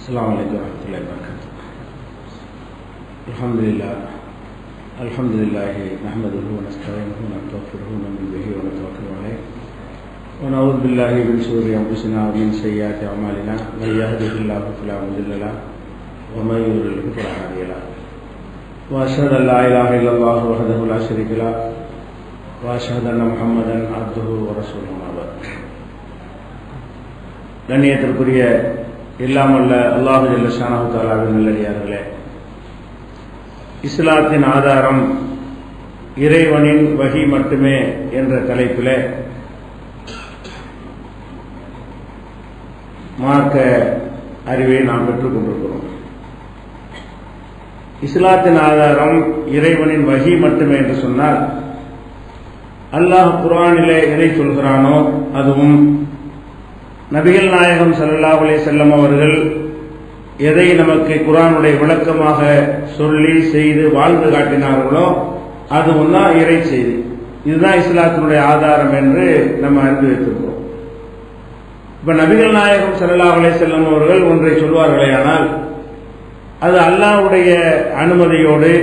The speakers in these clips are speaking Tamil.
السلام عليكم ورحمة الله وبركاته. الحمد لله نحمده ونستعينه ونستغفره ونؤمن به ونتوكل عليه ونعوذ بالله من شرور أنفسنا ومن سيئات أعمالنا من يهده الله فلا مضل له ومن يضلل فلا هادي له وأشهد أن لا إله إلا الله وحده لا شريك له وأشهد أن محمدا عبده ورسوله أما بعد. கண்ணியத்திற்குரிய இல்லாமல்ல அல்லாஹு ஜல்ல ஷானஹு தஆலாவின் நல்லடியார்களே, இஸ்லாத்தின் ஆதாரம் இறைவனின் வஹி மட்டுமே என்ற தலைப்பில் மார்க்க அறிவை நாம் பெற்றுக் கொண்டிருக்கிறோம். இஸ்லாத்தின் ஆதாரம் இறைவனின் வஹி மட்டுமே என்று சொன்னால், அல்லாஹ் குர்ஆனிலே எதை சொல்கிறானோ அதுவும் நபிகள் நாயகம் ஸல்லல்லாஹு அலைஹி வஸல்லம் அவர்கள் எதை நமக்கு குர்ஆனுடைய விளக்கமாக சொல்லி செய்து வாழ்ந்து காட்டினார்களோ அதுவும் தான் இறை செய்தி. இதுதான் இஸ்லாத்தினுடைய ஆதாரம் என்று நம்ம அறிந்து வைத்திருக்கிறோம். இப்ப நபிகள் நாயகம் ஸல்லல்லாஹு அலைஹி வஸல்லம் அவர்கள் ஒன்றை சொல்வார்களேயானால் அது அல்லாஹ்வுடைய அனுமதியோடு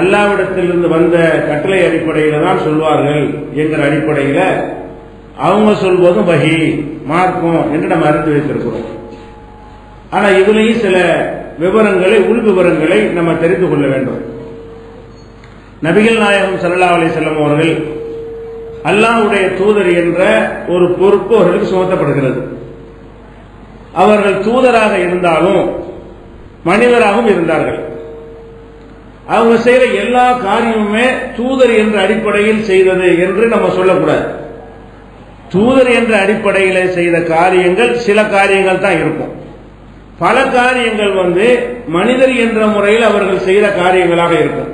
அல்லாஹ்விடத்திலிருந்து வந்த கட்டளை அடிப்படையில் தான் சொல்வார்கள் என்கிற அடிப்படையில் அவங்க சொல்வதும் வஹி மார்க்கம் என்று நம்ம அறிந்து வைத்திருக்கிறோம். ஆனா இதுலேயும் சில விவரங்களை, உள் விவரங்களை நம்ம தெரிந்து கொள்ள வேண்டும். நபிகள் நாயகம் ஸல்லல்லாஹு அலைஹி வஸல்லம் அவர்கள் அல்லாஹ்வுடைய தூதர் என்ற ஒரு பொறுப்பு அவர்களுக்கு சுமத்தப்படுகிறது. அவர்கள் தூதராக இருந்தாலும் மனிதராகவும் இருந்தார்கள். அவங்க செய்யற எல்லா காரியமுமே தூதர் என்ற அடிப்படையில் செய்தது என்று நம்ம சொல்லக்கூடாது. தூதர் என்ற அடிப்படையில் செய்த காரியங்கள் சில காரியங்கள் தான் இருக்கும். பல காரியங்கள் மனிதர் என்ற முறையில் அவர்கள் செய்த காரியங்களாக இருக்கும்.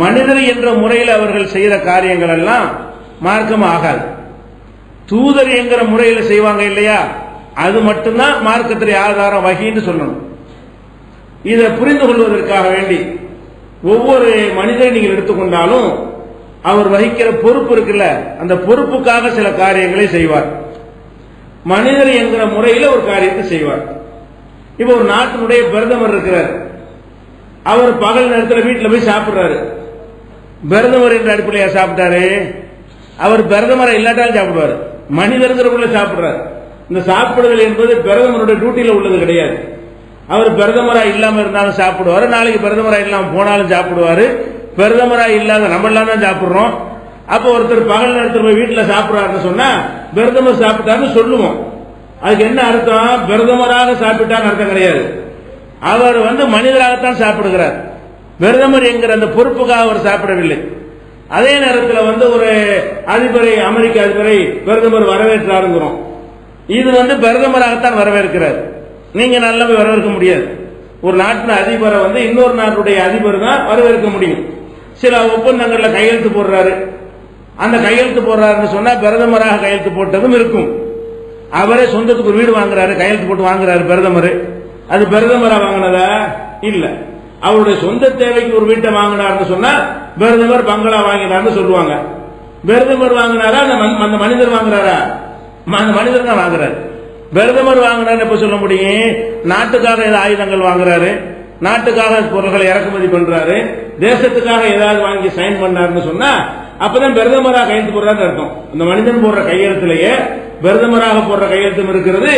மனிதர் என்ற முறையில் அவர்கள் செய்த காரியங்கள் எல்லாம் மார்க்கம் ஆகாது. தூதர் என்கிற முறையில் செய்வாங்க இல்லையா, அது மட்டும்தான் மார்க்கத்திற்கு ஆதாரம் வஹின்னு சொல்லணும். இதை புரிந்து கொள்வதற்காக வேண்டி ஒவ்வொரு மனிதரை நீங்கள் எடுத்துக்கொண்டாலும் அவர் வகிக்கிற பொறுப்பு இருக்குல்ல, அந்த பொறுப்புக்காக சில காரியங்களை செய்வார். மனிதர் என்கிற முறையில் ஒரு காரியத்தை செய்வார். இப்ப ஒரு நாட்டினுடைய பிரதமர் இருக்கிறார். அவர் பகல் நேரத்தில் வீட்டில் போய் சாப்பிடுறாரு. பிரதமர் என்ற அடிப்படையா சாப்பிட்டாரு? அவர் பிரதமரை இல்லாட்டாலும் சாப்பிடுவார். மனிதர்கிற சாப்பிடுறாரு. இந்த சாப்பிடுதல் என்பது பிரதமருடைய டியூட்டியில உள்ளது கிடையாது. அவர் பிரதமரா இல்லாம இருந்தாலும் சாப்பிடுவாரு, நாளைக்கு பிரதமரா இல்லாம போனாலும் சாப்பிடுவாரு. பிரதமரா இல்லாத நம்ம எல்லாம் தான் சாப்பிடுறோம். அப்ப ஒருத்தர் பகல் நேரத்தில் போய் வீட்டில் சாப்பிடுறாருன்னு சொன்னா பிரதமர் சாப்பிட்டாருன்னு சொல்லுவோம். அதுக்கு என்ன அர்த்தம்? பிரதமராக சாப்பிட்டான்னு அர்த்தம் கிடையாது. அவர் மனிதராகத்தான் சாப்பிடுகிறார். பிரதமர் என்கிற அந்த பொறுப்புக்காக அவர் சாப்பிடவில்லை. அதே நேரத்தில் ஒரு அதிபரை, அமெரிக்க அதிபரை பிரதமர் வரவேற்றாருங்கிறோம். இது பிரதமராகத்தான் வரவேற்கிறார். நீங்க நல்லா வரவேற்க முடியாது. ஒரு நாட்டின் அதிபரை இன்னொரு நாட்டுடைய அதிபர் தான் வரவேற்க முடியும். சில ஒப்பந்தங்கள்ல கையெழுத்து போடுறாரு. அந்த கையெழுத்து போடுறாருன்னு சொன்னா பிரதமராக கையெழுத்து போட்டதும் இருக்கும். அவரே சொந்தத்துக்கு ஒரு வீடு வாங்குறாரு, கையெழுத்து போட்டு வாங்குறாரு பிரதமர். அது பிரதமரா வாங்கினதா? இல்ல. அவருடைய சொந்த தேவைக்கு ஒரு வீட்டை வாங்கினார்னு சொன்னா பிரதமர் பங்களா வாங்கினார்னு சொல்லுவாங்க. பிரதமர் வாங்கினாரா அந்த மனிதர் வாங்குறாரா? அந்த மனிதர் தான் வாங்குறாரு. பிரதமர் வாங்கினார் எப்ப சொல்ல முடியும்? நாட்டுக்காக ஏதாவது ஆயுதங்கள் வாங்குறாரு, நாட்டுக்காக பொருட்களை இறக்குமதி பண்றாரு, தேசத்துக்காக ஏதாவது வாங்கி சைன் பண்ணாருன்னு சொன்னா அப்பதான் பிரதமராக கையெழுத்து போடுறாருன்னு அர்த்தம். இந்த மனிதன் போடுற கையெழுத்திலேயே பிரதமராக போடுற கையெழுத்தும் இருக்கிறது,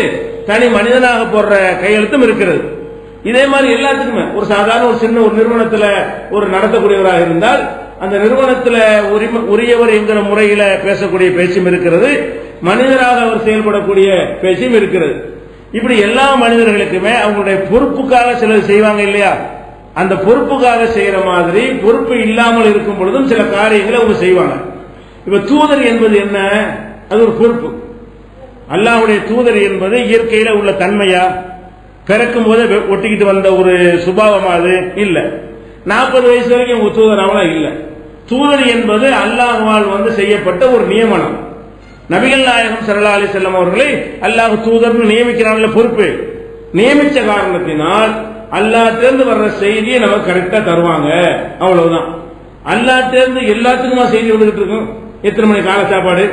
தனி மனிதனாக போடுற கையெழுத்தும் இருக்கிறது. இதே மாதிரி எல்லாத்துக்குமே ஒரு சாதாரண ஒரு சின்ன ஒரு நிறுவனத்தில் ஒரு நடத்தக்கூடியவராக இருந்தால் அந்த நிறுவனத்தில் உரியவர் என்கிற முறையில பேசக்கூடிய பேச்சும் இருக்கிறது, மனிதராக அவர் செயல்படக்கூடிய பேச்சும் இருக்கிறது. இப்படி எல்லா மனிதர்களுக்குமே அவங்களுடைய பொறுப்புக்காக சிலர் செய்வாங்க இல்லையா, அந்த பொறுப்புக்காக செய்யற மாதிரி பொறுப்பு இல்லாமல் இருக்கும் பொழுதும் சில காரியங்களை அவங்க செய்வாங்க. இப்ப தூதர் என்பது என்ன? அது ஒரு பொறுப்பு. அல்லாஹ்வுடைய தூதர் என்பது இயற்கையில உள்ள தன்மையா, பிறக்கும் போதே ஒட்டிக்கிட்டு வந்த ஒரு சுபாவமா? அது இல்ல. 40 வயசு வரைக்கும் தூதராவெல்லாம் இல்ல. தூதர் என்பது அல்லாஹ்வால் செய்யப்பட்ட ஒரு நியமனம். நபிகள் நாயகம் ஸல்லல்லாஹு அலைஹி வஸல்லம் அவர்களை அல்லாஹ் தூதர்னு நியமிக்கிறான்ல, பொறுப்பு நியமிச்ச காரணத்தினால் அல்லாஹ் தேர்ந்து வர்ற செய்தியை நமக்கு கரெக்டா தருவாங்க. அவ்வளவுதான். அல்லாஹ் தேர்ந்து எல்லாத்துக்குமா செய்தி வந்துகிட்டு இருக்கும். எத்தனை மணி காலை சாப்பாடு,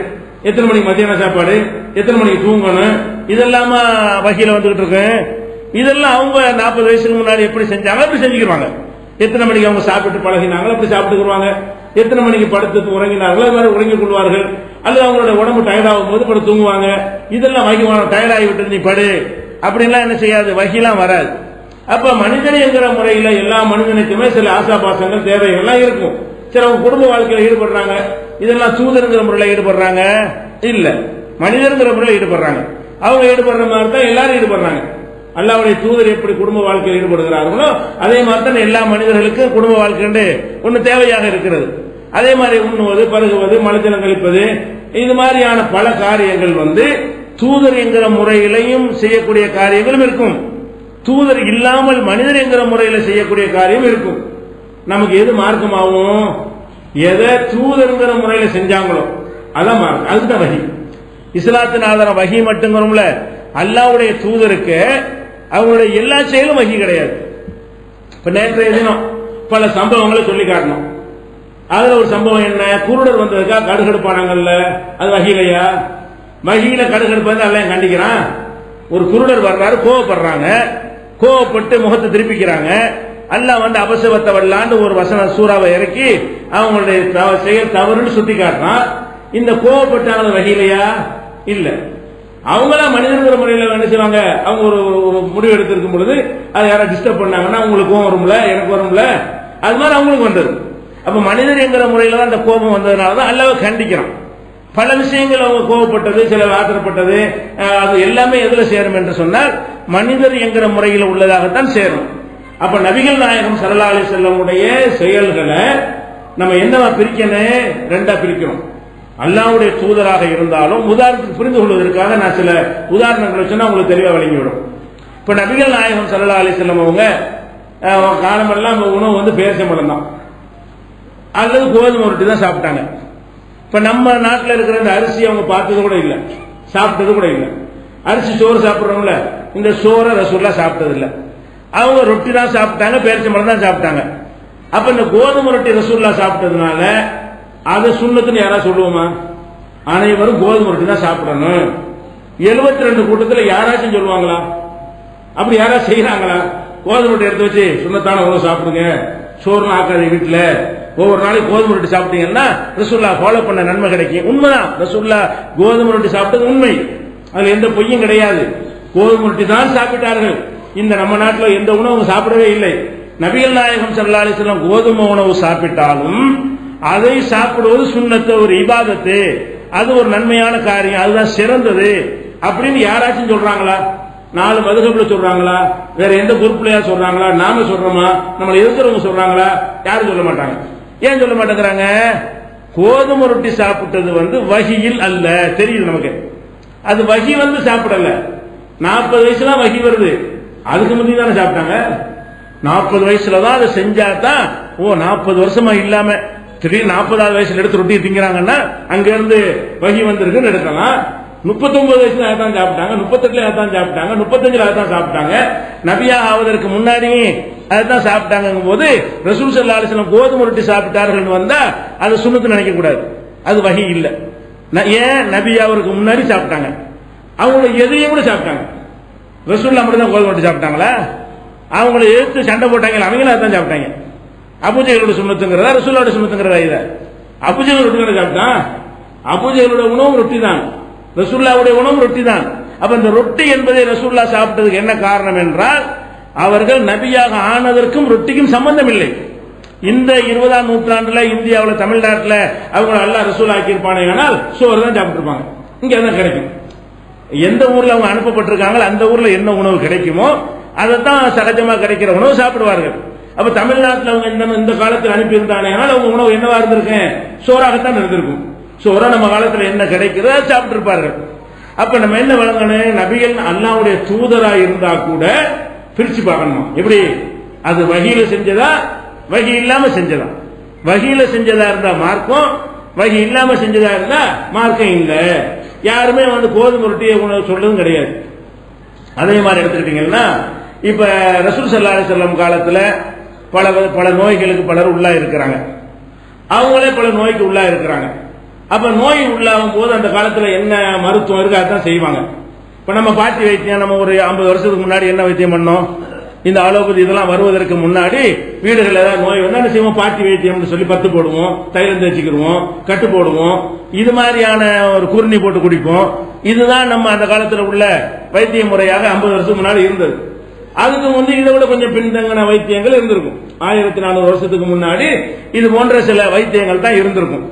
எத்தனை மணிக்கு மத்தியான சாப்பாடு, எத்தனை மணிக்கு தூங்கணும், இதெல்லாம வகையில வந்துகிட்டு இருக்கு. இதெல்லாம் அவங்க 40 வயசுக்கு முன்னாடி எப்படி செஞ்சாங்க அப்படி செஞ்சுக்கிடுவாங்க. எத்தனை மணிக்கு அவங்க சாப்பிட்டு பழகினாங்களோ அப்படி சாப்பிட்டுக்குருவாங்க. எத்தனை மணிக்கு படுத்து உறங்கினார்களோ அது மாதிரி உறங்கிக் கொள்வார்கள். அல்லது அவங்களோட உடம்பு டயர்டாகும் போது படுத்து தூங்குவாங்க. இதெல்லாம் வகி டயர்டாகி விட்டு நீ படு அப்படின்லாம் என்ன செய்யாது, வகிலாம் வராது. அப்ப மனிதன் என்கிற முறையில எல்லா மனிதனுக்குமே சில ஆசாபாசங்கள் தேவைகள்லாம் இருக்கும். சரி, அவங்க குடும்ப வாழ்க்கையில ஈடுபடுறாங்க, இதெல்லாம் தூதருங்கிற முறையில் ஈடுபடுறாங்க இல்ல, மனிதருங்கிற முறையில் ஈடுபடுறாங்க. அவங்க ஈடுபடுற மாதிரி தான் எல்லாரும் ஈடுபடுறாங்க. அல்லாஹ்வுடைய தூதர் எப்படி குடும்ப வாழ்க்கையில் ஈடுபடுகிறார்களோ அதே மாதிரி தான் எல்லா மனிதர்களுக்கும் குடும்ப வாழ்க்கை ஒன்று தேவையாக இருக்கிறது. அதே மாதிரி உண்ணுவது, பருகுவது, மலஜலம் கழிப்பது, இது மாதிரியான பல காரியங்கள் தூதர் என்கிற முறையிலையும் செய்யக்கூடிய காரியங்களும் இருக்கும். தூதர் இல்லாமல் மனிதர் என்கிற முறையில் செய்யக்கூடிய காரியம் இருக்கும். நமக்கு எது மார்க்கமாகும், எதை தூதர்ங்கிற முறையில் செஞ்சாங்களோ அதான் மார்க்கம், அதுதான் வகி. இஸ்லாத்தின் ஆதாரம் வகி மட்டுங்கிறோம்ல, அல்லாஹ்வுடைய தூதருக்கு அவங்களுடைய எல்லா செயலும் வகி கிடையாது. இப்ப நேற்றைய தினம் பல சம்பவங்களை சொல்லி காட்டணும். அதுல ஒரு சம்பவம் என்ன, குருடர் வந்ததுக்கா கடுகடுப்பானாங்கல்ல, அது வகிலையா? வகியில கடுகடுப்பு எல்லாம் கண்டிக்கிறான். ஒரு குருடர் வர்றாரு, கோவப்படுறாங்க, கோவப்பட்டு முகத்தை திருப்பிக்கிறாங்க. அல்லாஹ் அபசவத்தை வரலான்னு ஒரு வசன சூறாவை இறக்கி அவங்களுடைய செயல் தவறுன்னு சுத்தி காட்டுறான். இந்த கோவப்பட்டாங்க வகையிலையா? இல்ல. அவங்களா மனிதர்கள் முறையில் என்ன செய்வாங்க, அவங்க ஒரு முடிவு எடுத்திருக்கும் பொழுது அதை யாராவது டிஸ்டர்ப் பண்ணாங்கன்னா அவங்களுக்கும் வரும்ல, எனக்கு வரும்ல, அது மாதிரி அவங்களுக்கு வந்தது. அப்ப மனிதர் என்கிற முறையில தான் அந்த கோபம் வந்ததுனால தான் அல்லாஹ் கண்டிக்கிறான். பல விஷயங்கள் அவங்க கோபப்பட்டது, சில ஆத்திரப்பட்டது, அது எல்லாமே எதுல சேரும் என்று சொன்னால் மனிதர் என்கிற முறையில் உள்ளதாகத்தான் சேரும். அப்ப நபிகள் நாயகம் ஸல்லல்லாஹு அலைஹி வஸல்லம் உடைய செயல்களை நம்ம என்னவா பிரிக்கணும், ரெண்டா பிரிக்கிறோம். அல்லாஹ்வுடைய தூதராக இருந்தாலும் உதாரணத்துக்கு புரிந்து கொள்வதற்காக நான் சில உதாரணங்களை சொன்னா உங்களுக்கு தெளிவா விளங்கிவிடும். இப்ப நபிகள் நாயகம் ஸல்லல்லாஹு அலைஹி வஸல்லம் அவங்க காலமெல்லாம் உணவு பேரிச்சம்பழம் தான் அல்லது கோதுமை ரொட்டி தான் சாப்பிட்டாங்க. இப்ப நம்ம நாட்டில் இருக்கிற இந்த அரிசி அவங்க பார்த்தது கூட இல்லை, சாப்பிட்டது கூட இல்லை. அரிசி சோறு சாப்பிடுறவங்கள இந்த சோறை ரசூலுல்லாஹ் சாப்பிட்டது இல்லை. அவங்க ரொட்டி தான் சாப்பிட்டாங்க, பேரிச்சம்பழம் தான் சாப்பிட்டாங்க. அப்ப இந்த கோதுமை ரொட்டி ரசூலுல்லாஹ் சாப்பிட்டதுனால அதை சுன்னத்துன்னு யாராவது சொல்லுவோமா? அனைவரும் கோதுமை ரொட்டி தான் சாப்பிடணும். 72 கூட்டத்தில் யாராச்சும் சொல்லுவாங்களா? அப்படி யாராவது செய்யறாங்களா? கோதுமை ரொட்டி எடுத்து வச்சு சுன்னத்தான உணவு சாப்பிடுங்க, சோறுலாம் ஆக்காது வீட்டுல, ஒவ்வொரு நாளைக்கு கோதுமை ரொட்டி சாப்பிட்டீங்கன்னா ரசூலுல்லாஹ் ஃபாலோ பண்ண நன்மை கிடைக்கும். உண்மைதான், ரசூலுல்லாஹ் கோதுமை ரொட்டி சாப்பிட்டது உண்மை, அதுல எந்த பொய்யும் கிடையாது. கோதுமை ரொட்டி தான் சாப்பிட்டார்கள். இந்த நம்ம நாட்டில் எந்த உணவும் சாப்பிடவே இல்லை. நபிகள் நாயகம் ஸல்லல்லாஹு அலைஹி வஸல்லம் கோதுமை உணவு சாப்பிட்டாலும் அதை சாப்பிடுவது சுன்னத்து, ஒரு இபாதத்து, அது ஒரு நன்மையான காரியம், அதுதான் சிறந்தது அப்படின்னு யாராச்சும் சொல்றாங்களா? 4 மதுஹப்ல சொல்றாங்களா? வேற எந்த குரூப்லயா சொல்றாங்களா? நாம சொல்றோமா? நம்மளை எதிர்க்கிறவங்க சொல்றாங்களா? யாரும் சொல்ல மாட்டாங்க. ஏன் சொல்ல மாட்டேங்கிறாங்க? கோதுமை ரொட்டி சாப்பிட்டது வகியில் அல்ல, தெரியுது நமக்கு. அது வகி சாப்பிடல. 40 வயசுல வகி வருது, அதுக்கு முந்தி தானே சாப்பிட்டாங்க. 40 வயசுல தான் அதை செஞ்சாதான், 40 வருஷமா இல்லாம திடீர்னு 40வது வயசுல எடுத்து ரொட்டி திங்கிறாங்கன்னா அங்க இருந்து வகி வந்திருக்குன்னு எடுக்கலாம். 39 வயசுல அதான் சாப்பிட்டாங்க, 38ல அதான் சாப்பிட்டாங்க, 35ல அதான் சாப்பிட்டாங்க. நபியாக ஆவதற்கு முன்னாடி அதான் சாப்பிட்டாங்க போது ரசூல் ஸல்லல்லாஹு அலைஹி வஸல்லம் கோதுமை ரொட்டி சாப்பிட்டார்கள் வந்தா அது சுன்னத்து நினைக்க கூடாது, அது வகி இல்ல. ஏன்? நபி அவருக்கு முன்னாடி சாப்பிட்டாங்க, அவங்க எதையும் கூட சாப்பிட்டாங்க. ரசூலுல்லாஹ் மட்டும் தான் கோதுமை ரொட்டி சாப்பிட்டாங்களா? அவங்களை எதிர்த்து சண்டை போட்டாங்க, அவங்களும் அதான் சாப்பிட்டாங்க. அபூஜஹலோட சுன்னத்துங்கிறதா ரசூலுல்லாஹோட சுன்னத்துங்கிறதா? இல்ல, அபூஜஹல் ரொட்டி தானே சாப்பிட்டான். அபூஜஹலோட உணவு ரொட்டி தான், ரசூலுல்லாஹ்வுடைய உணவு ரொட்டி தான். அப்ப இந்த ரொட்டி என்பதை ரசூலுல்லாஹ் சாப்பிட்டதுக்கு என்ன காரணம் என்றால், அவர்கள் நபியாக ஆனதற்கும் ரொட்டிக்கும் சம்பந்தம் இல்லை. இந்த 20ஆம் நூற்றாண்டுல இந்தியாவில் தமிழ்நாட்டில் அவங்க அல்லாஹ் ரசூல் ஆக்கியிருப்பானே, ஆனால் சோறு தான் சாப்பிட்டுருப்பாங்க. இங்க தான் கிடைக்கும். எந்த ஊர்ல அவங்க அனுப்பப்பட்டிருக்காங்களோ அந்த ஊர்ல என்ன உணவு கிடைக்குமோ அதைத்தான் சகஜமா கிடைக்கிற உணவு சாப்பிடுவார்கள். அப்ப தமிழ்நாட்டில் அவங்க இந்த காலத்தில் அனுப்பி இருந்தானே, அவங்க உணவு என்னவா இருந்திருக்கேன்? சோறாகத்தான் இருந்திருக்கும். சோறா நம்ம காலத்தில் என்ன கிடைக்கிறதோ சாப்பிட்டு இருப்பார்கள். அப்ப நம்ம என்ன வழங்கணும்? நபிகள் அல்லாஹ்வுடைய தூதரா இருந்தா கூட பிரிச்சு பார்க்கணும். எப்படி? அது வகியில செஞ்சதா, வகி இல்லாம செஞ்சதா? வகியில செஞ்சதா இருந்தா மார்க்கம், வகி இல்லாம செஞ்சதா இருந்தா மார்க்கம் இல்ல. யாருமே கோதுமை ரொட்டியை உணவு சொல்லவும் கிடையாது. அதே மாதிரி எடுத்துக்கிட்டீங்கன்னா இப்ப ரசூல் ஸல்லல்லாஹு அலைஹி வஸல்லம் காலத்துல பல நோய்களுக்கு பலர் உள்ளா இருக்கிறாங்க, அவங்களே பல நோய்க்கு உள்ளா இருக்கிறாங்க. அப்ப நோய் உள்ளாகும் போது அந்த காலத்துல என்ன மருத்துவம் இருக்கு அதான் செய்வாங்க. இப்ப நம்ம பாட்டி வைத்தியம் நம்ம ஒரு 50 வருஷத்துக்கு முன்னாடி என்ன வைத்தியம் பண்ணோம்? இந்த அலோபதி இதெல்லாம் வருவதற்கு முன்னாடி வீடுகள் ஏதாவது நோய் வந்தா என்ன செய்வோம்? பாட்டி வைத்தியம்னு சொல்லி பத்து போடுவோம், தைலம் தேய்ச்சிக்கிடுவோம், கட்டு போடுவோம், இது மாதிரியான ஒரு குருணி போட்டு குடிப்போம். இதுதான் நம்ம அந்த காலத்தில் உள்ள வைத்திய முறையாக 50 வருஷத்துக்கு முன்னாடி இருந்தது. அதுக்கு வந்து இதை விட கொஞ்சம் பின்தங்கின வைத்தியங்கள் இருந்திருக்கும். 1400 வருஷத்துக்கு முன்னாடி இது போன்ற சில வைத்தியங்கள் தான் இருந்திருக்கும்.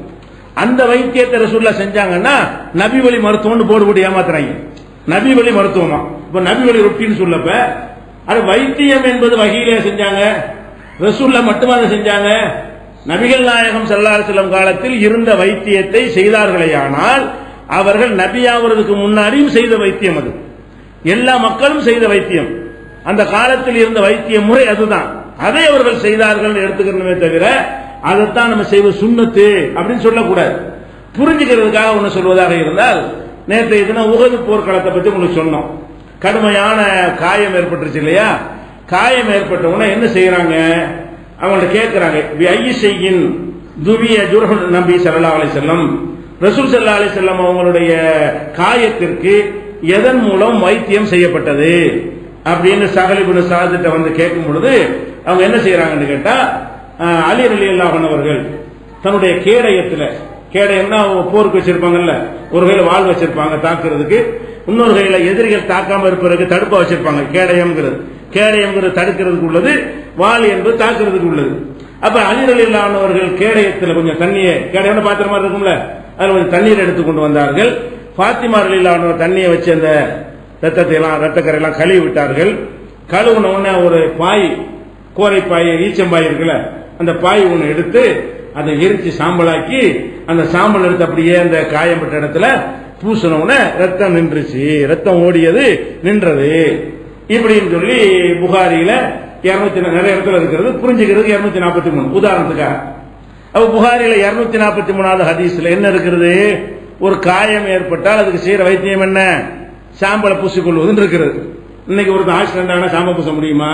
அந்த வைத்தியத்தை ரசூலுல்லாஹ் செஞ்சாங்கன்னா நபி வழி மருத்துவம்னு போடு போட்டு ஏமாத்துறாங்க. நபி வழி மருத்துவமா? இப்ப நபி வழி ரொட்டின்னு சொல்லப்ப அது வைத்தியம் என்பது வகையிலே செஞ்சாங்க. ரசூலுல்லாஹ் மட்டுமா அதை செஞ்சாங்க? நபிகள் நாயகம் ஸல்லல்லாஹு அலைஹி வஸல்லம் காலத்தில் இருந்த வைத்தியத்தை செய்தார்களேயானால் அவர்கள் நபியாவதற்கு முன்னாடியும் செய்த வைத்தியம் அது. எல்லா மக்களும் செய்த வைத்தியம். அந்த காலத்தில் இருந்த வைத்திய முறை அதுதான். அதை அவர்கள் செய்தார்கள் எடுத்துக்கிறோமே தவிர அதைத்தான் நம்ம செய்வது சுன்னத்து அப்படின்னு சொல்லக்கூடாது. புரிஞ்சுக்கிறதுக்காக ஒன்று சொல்வதாக இருந்தால், நேற்றைய தினம் உஹது போர்க்களத்தை பற்றி உங்களுக்கு சொன்னோம். கடுமையான காயம் ஏற்பட்டுருச்சு இல்லையா? காயம் ஏற்பட்ட உடனே என்ன செய்யறாங்க? அவங்கள்ட்ட கேட்கிறாங்க, ஐயிஷையின் துவிய ஜுர்ஹுல் நபி ஸல்லல்லாஹு அலைஹி வஸல்லம், ரசூல் ஸல்லல்லாஹு அலைஹி வஸல்லம் அவங்களுடைய காயத்திற்கு எதன் மூலம் வைத்தியம் செய்யப்பட்டது அப்படின்னு சஹல் இப்னு சாதிட்ட வந்து கேட்கும் பொழுது அவங்க என்ன செய்யறாங்கன்னு கேட்டா, அலி ரலியல்லாஹு அன்ஹு அவர்கள் தன்னுடைய கேடயம்னா போருக்கு வச்சிருப்பாங்கல்ல, ஒரு கையில வாள் வச்சிருப்பாங்க தாக்குறதுக்கு, இன்னொரு கையில எதிரிகள் தாக்காம இருப்பதற்கு தடுப்பா வச்சிருப்பாங்க. கேடயம்ங்கிறது தடுக்கிறதுக்கு உள்ளது, வாள் என்பது தாக்குறதுக்கு உள்ளது. அப்ப அலி ரலியல்லாஹு அன்ஹு அவர்கள் கேடயத்தில் கொஞ்சம் தண்ணியை, கேடயம்னு பாத்திர மாதிரி இருக்கும்ல, அதுல கொஞ்சம் தண்ணீர் எடுத்துக் கொண்டு வந்தார்கள். ஃபாத்திமா ரலியல்லாஹு அன்ஹா தண்ணியை வச்சு அந்த ரத்தக்கரையெல்லாம் கழுவி விட்டார்கள். கழுவுன உடனே ஒரு பாய், கோரை பாய், ஈச்சம்பாய் இருக்குல்ல, அந்த பாய் ஒன்று எடுத்து அதை எரிச்சு சாம்பலாக்கி அந்த சாம்பல் எடுத்து அப்படியே அந்த காயப்பட்ட இடத்துல பூசின உடனே ரத்தம் நின்றுச்சு, ரத்தம் ஓடியது நின்றது. இப்படின்னு சொல்லி புகாரியில 200 நிறைய இடத்துல இருக்கிறது, புரிஞ்சுக்கிறது 243 உதாரணத்துக்காக. அப்ப புகாரியில 243வது ஹதீஸ்ல என்ன இருக்கிறது? ஒரு காயம் ஏற்பட்டால் அதுக்கு செய்யற வைத்தியம் என்ன? சாம்பலை பூசிக்கொள்வது இருக்கிறது. இன்னைக்கு ஒரு ஆக்சிடென்ட் ஆனா சாம்பல் பூச முடியுமா?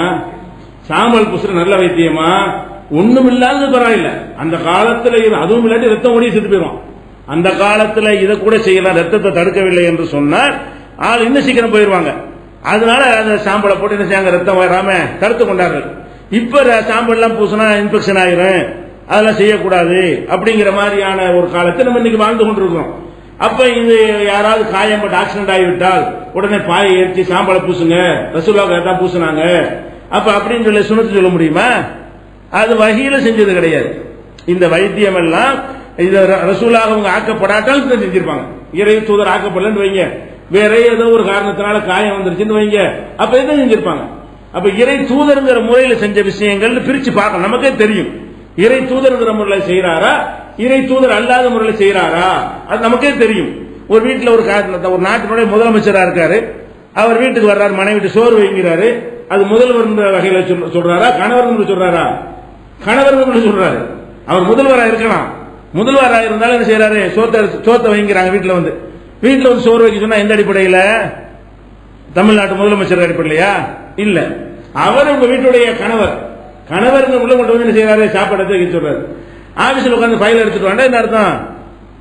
சாம்பல் பூசுற நல்ல வைத்தியமா? ஒண்ணும் இல்லாதது பரவாயில்ல. அந்த காலத்துல அதுவும் இல்லாட்டி ரத்தம் ஓடி செத்து போயிடும். அந்த காலத்துல இதை கூட செய்யலாம், ரத்தத்தை தடுக்கவில்லை என்று சொன்னால் ஆள் இன்னும் சீக்கிரம் போயிருவாங்க. அதனால அந்த சாம்பலை போட்டு என்ன செய்யாங்க, ரத்தம் வராம தடுத்து கொண்டார்கள். இப்ப சாம்பல் எல்லாம் பூசினா இன்ஃபெக்ஷன் ஆயிரும், அதெல்லாம் செய்யக்கூடாது அப்படிங்கிற மாதிரியான ஒரு காலத்தை நம்ம இன்னைக்கு வாழ்ந்து கொண்டிருக்கிறோம். அப்ப இது யாராவது காயம்பட்டு ஆக்சிடென்ட் ஆகிவிட்டால் உடனே பாயை ஏற்றி சாம்பலை பூசுங்க, ரசூலுல்லாஹ் தான் பூசினாங்க அப்ப அப்படின்னு சொல்லி சுனத்து சொல்ல முடியுமா? அது வகையில செஞ்சது கிடையாது. இந்த வைத்தியம் எல்லாம் இது ரசூலுல்லாஹ் அவங்க ஆக்கப்படாட்டால் செஞ்சிருப்பாங்க. இறை தூதர் ஆக்கப்படலன்னு வைங்க, வேற ஏதோ ஒரு காரணத்தினால காயம் வந்துருச்சுன்னு வைங்க, அப்ப இதை செஞ்சிருப்பாங்க. அப்ப இறை தூதருங்கிற முறையில செஞ்ச விஷயங்கள் பிரிச்சு பார்க்கணும். நமக்கே தெரியும் இறை தூதருங்கிற முறையில் செய்யறாரா, இறை தூதர் அல்லாத முறையில் செய்யறாரா, அது நமக்கே தெரியும். ஒரு வீட்டில் ஒரு நாட்டினுடைய முதலமைச்சரா இருக்காரு, அவர் வீட்டுக்கு வர்றாரு, மனைவி சோறு வைக்கிறாரு, அது முதல்வர் வகையில சொல்றாரா, கணவர் சொல்றாரா? கணவர் சொல்றாரு. அவர் முதல்வரா இருக்கலாம், முதல்வரா இருந்தாலும் என்ன செய்யறாரு, சோத்தை வைக்கிறாங்க வீட்டுல வந்து சோறு வைக்க சொன்னா எந்த அடிப்படையில்? தமிழ்நாட்டு முதலமைச்சர் அடிப்படையிலையா? இல்ல, அவர் உங்க வீட்டுடைய கணவர் உள்ள கொண்டு வந்து என்ன செய்யறாரு, சாப்பாடு எடுத்து வைக்க சொல்றாரு. ஆபீஸ்ல உட்காந்து ஃபைல் எடுத்துட்டு வாங்க, என்ன அர்த்தம்?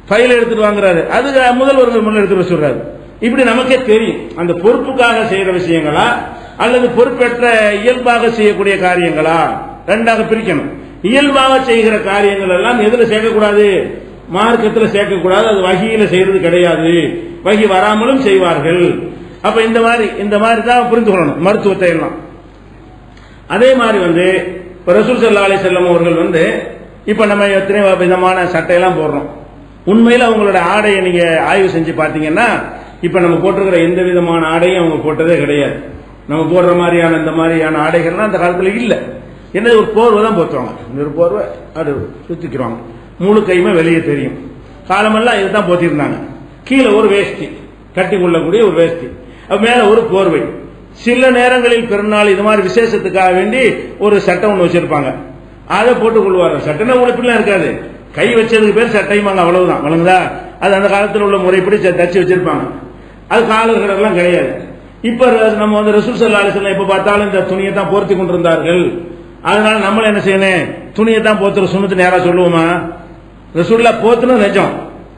ஃபைல் எடுத்துட்டு வாங்குறாரு, அது முதல்வர் முன்ன எடுத்துட்டு சொல்றாரு. இப்படி நமக்கே தெரியும் அந்த பொறுப்புக்காக செய்யற விஷயங்களா அல்லது பொறுப்பேற்ற இயல்பாக செய்யக்கூடிய காரியங்களா, ரெண்டாக பிரிக்கணும். இயல்பாக செய்கிற காரியங்கள் எல்லாம் எதுல சேர்க்கக்கூடாது? மார்க்கத்தில் சேர்க்கக்கூடாது, அது வகையில செய்யறது கிடையாது, வகி வராமலும் செய்வார்கள். அப்ப இந்த மாதிரி தான் புரிந்து கொள்ளணும் மருத்துவத்தை எல்லாம். அதே மாதிரி வந்து ரசூல் ஸல்லல்லாஹு அலைஹி வஸல்லம் அவர்கள் இப்ப நம்ம எத்தனை விதமான சட்டையெல்லாம் போடுறோம். உண்மையில அவங்களோட ஆடையை நீங்க ஆய்வு செஞ்சு பார்த்தீங்கன்னா இப்ப நம்ம போட்டிருக்கிற எந்த விதமான ஆடையும் அவங்க போட்டதே கிடையாது. நம்ம போடுற மாதிரியான இந்த மாதிரியான ஆடைகள்லாம் அந்த காலத்துல இல்ல. என்ன, ஒரு போர்வை தான் போத்துவாங்க, ஒரு போர்வை அது சுத்திக்கிறாங்க, முழு கையுமே வெளியே தெரியும். காலமெல்லாம் இதுதான் போத்திருந்தாங்க. கீழே ஒரு வேஷ்டி, கட்டி கொள்ளக்கூடிய ஒரு வேஷ்டி, மேல ஒரு போர்வை. சில நேரங்களில் பெருநாள் இது மாதிரி விசேஷத்துக்காக வேண்டி ஒரு சட்டை ஒன்று வச்சிருப்பாங்க, அதை போட்டுக் கொள்வார்கள். சட்டைனா உழைப்புலாம் இருக்காது, கை வச்சதுக்கு பேர் சட்டையுமாங்க, அவ்வளவுதான். வழங்குதா? அது அந்த காலத்தில் உள்ள முறைப்படி தச்சு வச்சிருப்பாங்க. அது காலர்களெல்லாம் கிடையாது. இப்ப நம்ம ரசூல் ஸல்லல்லாஹு அலைஹி வஸல்லம் எப்ப பார்த்தாலும் இந்த துணியை தான் போர்த்தி கொண்டிருந்தார்கள். அதனால நம்மள என்ன செய்யணும், துணியை தான் போத்துற சுன்னத்து நேரா சொல்லுவோமா? ரசூலுல்லாஹ் போத்துன நிஜம்,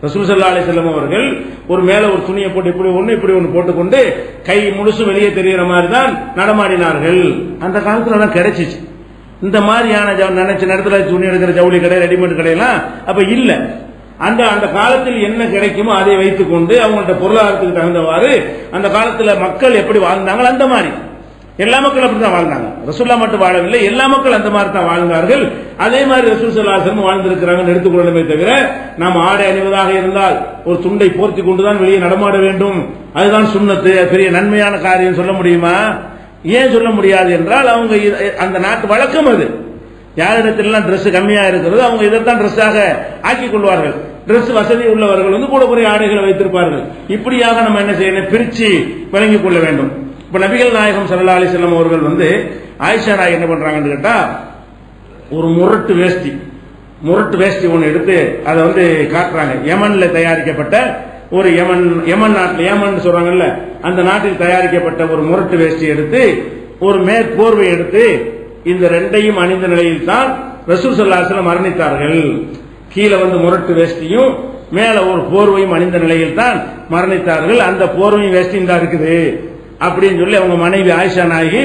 ரசூல் ஸல்லல்லாஹு அலைஹி வஸல்லம் அவர்கள் ஒரு மேல ஒரு துணியை போட்டு இப்படி ஒன்று போட்டுக்கொண்டு கை முழுசு வெளியே தெரிகிற மாதிரி தான் நடமாடினார்கள். அந்த காலத்துல தான் கிடைச்சிச்சு. இந்த மாதிரியான நினைச்ச நேரத்தில் துணி எடுக்கிற ஜவுளி கடை, ரெடிமேட் கடையெல்லாம் அப்ப இல்ல. அந்த அந்த காலத்தில் என்ன கிடைக்குமோ அதை வைத்துக் கொண்டு அவங்கள்ட்ட பொருளாதாரத்துக்கு தகுந்தவாறு அந்த காலத்துல மக்கள் எப்படி வாழ்ந்தாங்களோ அந்த மாதிரி எல்லா மக்களும் அப்படித்தான் வாழ்ந்தாங்க. ரசூலுல்லாஹ் மட்டும் வாழவில்லை, எல்லா மக்கள் அந்த மாதிரி தான் வாழ்ந்தார்கள். அதே மாதிரி ரசூல் ஸல்லல்லாஹு அலைஹி வஸல்லம் வாழ்ந்திருக்கிறாங்கன்னு எடுத்துக்கொள்ளணுமே தவிர நாம் ஆடை அணிவதாக இருந்தால் ஒரு துண்டை போர்த்தி கொண்டுதான் வெளியே நடமாட வேண்டும், அதுதான் சுன்னத்து, பெரிய நன்மையான காரியம் சொல்ல முடியுமா? ஏன் சொல்ல முடியாது என்றால் அவங்க அந்த நாட்டு வழக்கம் அது. யாரிடத்திலாம் டிரெஸ் கம்மியா இருக்கிறது அவங்க இதைத்தான் டிரெஸ்ஸாக ஆக்கிக் கொள்வார்கள். டிரெஸ் வசதி உள்ளவர்கள் கூட குறை ஆடைகளை வைத்திருப்பார்கள். இப்படியாக நம்ம என்ன செய்யணும், பிரிச்சு வழங்கிக் கொள்ள வேண்டும். இப்ப நபிகள் நாயகம் ஸல்லல்லாஹு அலைஹி வஸல்லம் அவர்கள் ஆயிஷா நாய் என்ன பண்றாங்கன்னு கேட்டா ஒரு முரட்டு வேஷ்டி ஒன்று எடுத்து அதை காட்டுறாங்க. யமன்ல தயாரிக்கப்பட்ட ஒரு யமன் நாட்டில், யமன் சொல்றாங்கல்ல அந்த நாட்டில் தயாரிக்கப்பட்ட ஒரு முரட்டு வேஷ்டி எடுத்து ஒரு மேற்போர்வை எடுத்து இந்த ரெண்டையும் அணிந்த நிலையில் தான் ரசூல் ஸல்லல்லாஹு அலைஹி வஸல்லம் மரணித்தார்கள். கீழே முரட்டு வேஷ்டியும் மேல ஒரு போர்வையும் அணிந்த நிலையில் தான் மரணித்தார்கள். அந்த போர்வையும் வேஷ்டியும் தான் இருக்குது அப்படின்னு சொல்லி அவங்க மனைவி ஆயிஷா நாயகி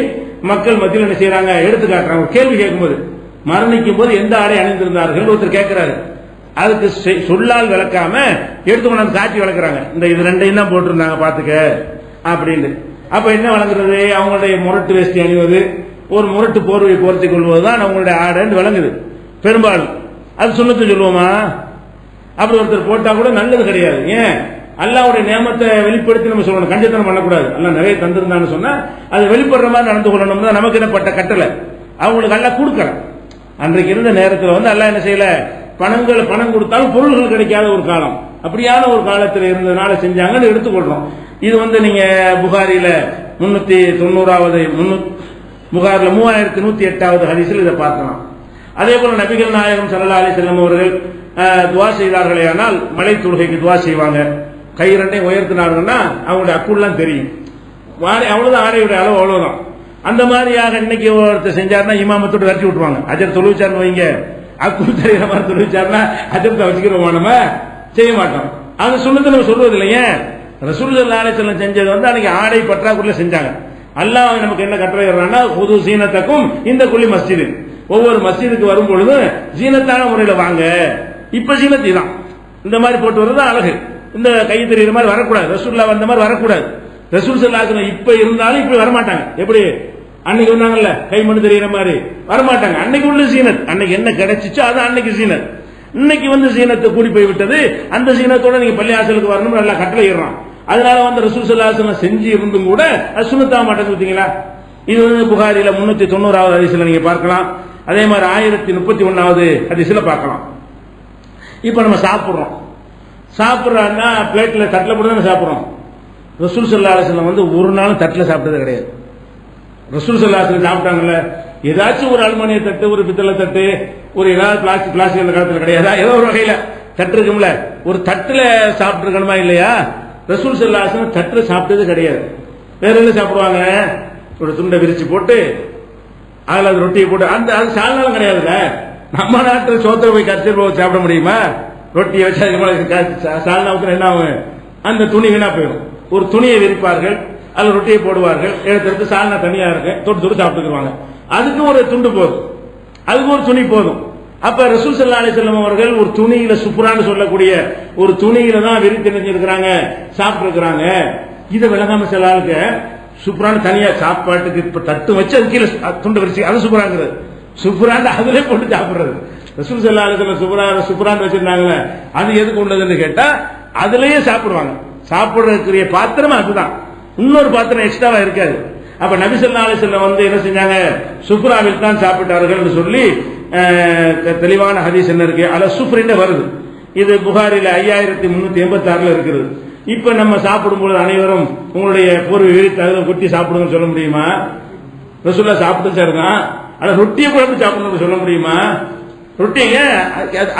மக்கள் மத்தியில் என்ன செய்யறாங்க, எடுத்து காட்டுறாங்க. கேள்வி கேட்கும்போது மரணிக்கும் போது எந்த ஆடை அணிந்திருந்தார்கள் ஒருத்தர் கேட்கிறாரு. அதுக்கு சொல்லால் விளக்காம எடுத்து கொண்டாந்து காட்சி விளக்குறாங்க. இந்த இது ரெண்டையும் தான் போட்டிருந்தாங்க பாத்துக்க அப்படின்னு. அப்ப என்ன வழங்குறது, அவங்களுடைய முரட்டு வேஷ்டி அணிவது, ஒரு முரட்டு போர்வை போர்த்திக் கொள்வதுதான் அவங்களுடைய ஆடைன்னு விளங்குது பெரும்பாலும். அது சுன்னத்து சொல்லுவோமா? அப்படி ஒருத்தர் போட்டா கூட நல்லது கிடையாது. ஏன், அல்லாஹ்வுடைய நியமத்தை வெளிப்படுத்தி நம்ம சொல்லணும், கஞ்சத்தனம் பண்ணக்கூடாது. அல்லாஹ் நிறைய தந்திருந்தான்னு சொன்னா அது வெளிப்படுற மாதிரி நடந்து கொள்ளணும் தான் நமக்கு என்னப்பட்ட கட்டளை. அவங்களுக்கு அல்லாஹ் கொடுக்கல. அன்றைக்கு இருந்த நேரத்தில் அல்லாஹ் என்ன செய்யல, பணம் கொடுத்தாலும் பொருள்கள் கிடைக்காத ஒரு காலம், அப்படியான ஒரு காலத்தில் இருந்ததுனால செஞ்சாங்கன்னு எடுத்துக்கொள்றோம். இது நீங்க புகாரில 390வது புகாரில 3108வது ஹதீஸில் இதை பார்க்கலாம். அதே போல நபிகள் நாயகம் ஸல்லல்லாஹு அலைஹி வஸல்லம் அவர்கள் துஆ செய்தார்களே ஆனால் மலை தொழுகைக்கு துஆ செய்வாங்க. கை ரெண்டையும் உயர்த்தினாங்கன்னா அவங்களுடைய அக்குள்லாம் தெரியும். அவ்வளவுதான், ஆடையுடைய அளவு அவ்வளவுதான். அந்த மாதிரியாக இன்னைக்கு ஒருத்தர் செஞ்சாருன்னா இமாமத்தோடு விரட்டி விட்டுருவாங்க. அஜர் தொழுவிச்சார்னு வைங்க, அக்குள் தெரிகிற மாதிரி தொழுவிச்சாருன்னா அஜரத்தை வச்சுக்கிறோமா, நம்ம செய்ய மாட்டோம். அது சுன்னத்து நம்ம சொல்றது இல்லையே. ரசூல் ஸல்லல்லாஹு அலைஹி வஸல்லம் செஞ்சது அன்னைக்கு ஆடை பற்றாக்குறையில செஞ்சாங்க. அல்லாஹ் நமக்கு என்ன கட்டளை இடுறான்னா, ஹுது ஸீனத்தக்கும் இந்த குல்லி மஸ்ஜித், ஒவ்வொரு மஸ்ஜிதுக்கு வரும் பொழுது ஜீனத்தான முறையில் வாங்க. இப்ப ஜீனத்தி தான் இந்த மாதிரி போட்டு வர்றது அழகு. இந்த கை தெரிகிற மாதிரி வரக்கூடாது, ரசூலுல்லாஹ் வந்த மாதிரி வரக்கூடாது. ரசூல் ஸல்லல்லாஹு அலைஹி வஸல்லம் இப்ப இருந்தாலும் இப்படி வரமாட்டாங்க. எப்படி அன்னைக்கு வந்தாங்கல்ல கை மணி தெரிகிற மாதிரி வரமாட்டாங்க. அன்னைக்கு உள்ள ஜீனத், அன்னைக்கு என்ன கிடைச்சிச்சோ அது அன்னைக்கு ஜீனத். இன்னைக்கு ஜீனத்தை கூடி போய் விட்டது. அந்த ஜீனத்தோட நீங்க பள்ளியாசலுக்கு வரணும் நல்லா கட்டளை இடுறான். அதனால ரசூல் ஸல்லல்லாஹு அலைஹி வஸல்லம் செஞ்சு இருந்தும் கூட அது சுன்னத்தாக மாட்டேங்குது. பார்த்தீங்களா? இது புகாரில 390வது ஹதீஸ்ல நீங்க பார்க்கலாம். அதே மாதிரி 1031வது ஹதீஸ்ல பார்க்கலாம். இப்ப நம்ம சாப்பிடுறோம்னா பிளேட்ல தட்டில் போட்டு தானே சாப்பிடுறோம். ரசூல் ஸல்லல்லாஹு அலைஹி வஸல்லம் ஒரு நாளும் தட்டில் சாப்பிட்டது கிடையாது. ரசூல் ஸல்லல்லாஹு அலைஹி வஸல்லம் சாப்பிட்டாங்கல்ல, ஏதாச்சும் ஒரு அலுமினிய தட்டு, ஒரு பித்தளை தட்டு, ஒரு ஏதாவது பிளாஸ்டிக் அந்த காலத்தில் கிடையாதா? ஏதோ ஒரு வகையில தட்டு இருக்கும்ல, ஒரு தட்டுல சாப்பிட்டு இருக்கணுமா இல்லையா? ரசூல் ஸல்லல்லாஹு அலைஹி வஸல்லம் தட்டுல சாப்பிட்டது கிடையாது. வேற என்ன சாப்பிடுவாங்க, ஒரு துண்டை விரிச்சு போட்டு அதுல அது ரொட்டியை போட்டு, அந்த அது சால்னாலும் கிடையாதுல்ல. நம்ம நாட்டில் சோத்திர போய் கரைச்சி சாப்பிட முடியுமா? ரொட்டியை வச்சு சால்னா ஊத்துற என்ன ஆகும், அந்த துணி வீணா போயிடும். ஒரு துணியை விரிப்பார்கள், அதுல ரொட்டியை போடுவார்கள், எடுத்து சால்னா தனியா இருக்கு தொட்டு சாப்பிட்டுக்குவாங்க. அதுக்கு ஒரு துண்டு போதும், அதுக்கு ஒரு துணி போதும். அப்ப ரசூல் ஸல்லல்லாஹு அலைஹி வஸல்லம் அவர்கள் ஒரு துணியில சுப்ரான்னு சொல்லக்கூடிய ஒரு துணியில தான் விரித்து நினைச்சிருக்கிறாங்க, சாப்பிட்டு இருக்கிறாங்க. இதை விளங்காம சில ஆளுக்கு சுப்ரான்னு தனியா சாப்பாட்டுக்கு இப்ப தட்டு வச்சு அது கீழே துண்டு விரிச்சு அது சுப்ராங்கிறது, சுப்ரான் அதுல போட்டு சாப்பிடுறது. ரசூல் ஸல்லல்லாஹு அலைஹி வஸல்லம் சுப்ரான் வச்சிருந்தாங்க, அது எதுக்கு உள்ளதுன்னு கேட்டா அதுலயே சாப்பிடுவாங்க. சாப்பிடுறதுக்குரிய பாத்திரம் அதுதான், இன்னொரு பாத்திரம் எக்ஸ்ட்ராவா இருக்காது. அப்ப நபி ஸல்லல்லாஹு அலைஹி வஸல்லம் என்ன செஞ்சாங்க, சுப்ராவில் தான் சாப்பிட்டார்கள் சொல்லி தெளிவான ஹதீஸ் என்ன இருக்கு, அல சுப்ரின்னு வருது. இது புகாரில 5386ல இருக்கிறது. இப்ப நம்ம சாப்பிடும்போது அனைவரும் உங்களுடைய போர்வை விரித்து அதில் கொட்டி சாப்பிடுங்கன்னு சொல்ல முடியுமா? ரசூலுல்லாஹ் சாப்பிட்டு சாருதான், ஆனா ரொட்டியை கூட சாப்பிடணும்னு சொல்ல முடியுமா? ரொட்டிங்க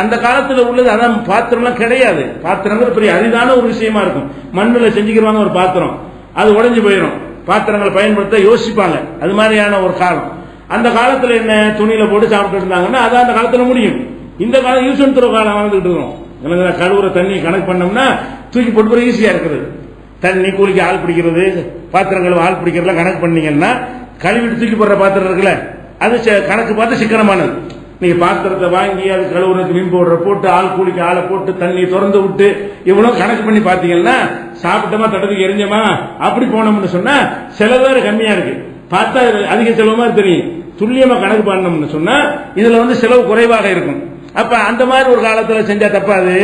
அந்த காலத்துல உள்ளது அதான் பாத்திரம்லாம் கிடையாது. பாத்திரங்கள் பெரிய அரிதான ஒரு விஷயமா இருக்கும். மண்ணில் செஞ்சுக்கிறாங்க ஒரு பாத்திரம், அது உடைஞ்சு போயிடும். பாத்திரங்களை பயன்படுத்த யோசிப்பாங்க. அது மாதிரியான ஒரு காலம். அந்த காலத்துல என்ன துணியில போட்டு சாப்பிட்டு இருந்தாங்கன்னா அது அந்த காலத்துல முடியும். இந்த காலம் யூஸ் அண்ட் த்ரோ காலம் வாழ்ந்துட்டு இருக்கோம். கழுவுற தண்ணி கணக்கு பண்ணோம்னா தூக்கி போட்டு ஈஸியா இருக்குது. தண்ணி கூலிக்கு ஆள் பிடிக்கிறது, பாத்திரங்கள் ஆள் பிடிக்கிறதுலாம் கணக்கு பண்ணீங்கன்னா கழுவிட்டு தூக்கி போடுற பாத்திரம் இருக்குல்ல, அது கணக்கு பார்த்து சிக்கனமானது. நீங்க பாத்திரத்தை வாங்கி அது கழுவுறதுக்கு மீன் போடுற போட்டு ஆள் கூலிக்கு ஆளை போட்டு தண்ணி திறந்து விட்டு இவ்வளவு கணக்கு பண்ணி பாத்தீங்கன்னா சாப்பிட்டோமா தட்டத்துக்கு எரிஞ்சோமா அப்படி போனோம்னு சொன்னா செலவு வேற கம்மியா இருக்கு. பார்த்தா அதிக செலவு மாதிரி தெரியும். துல்லியமா கணக்கு பண்ணோம்னு சொன்னா இதுல செலவு குறைவாக இருக்கும். அப்ப அந்த மாதிரி ஒரு காலத்துல செஞ்சா தப்பாது.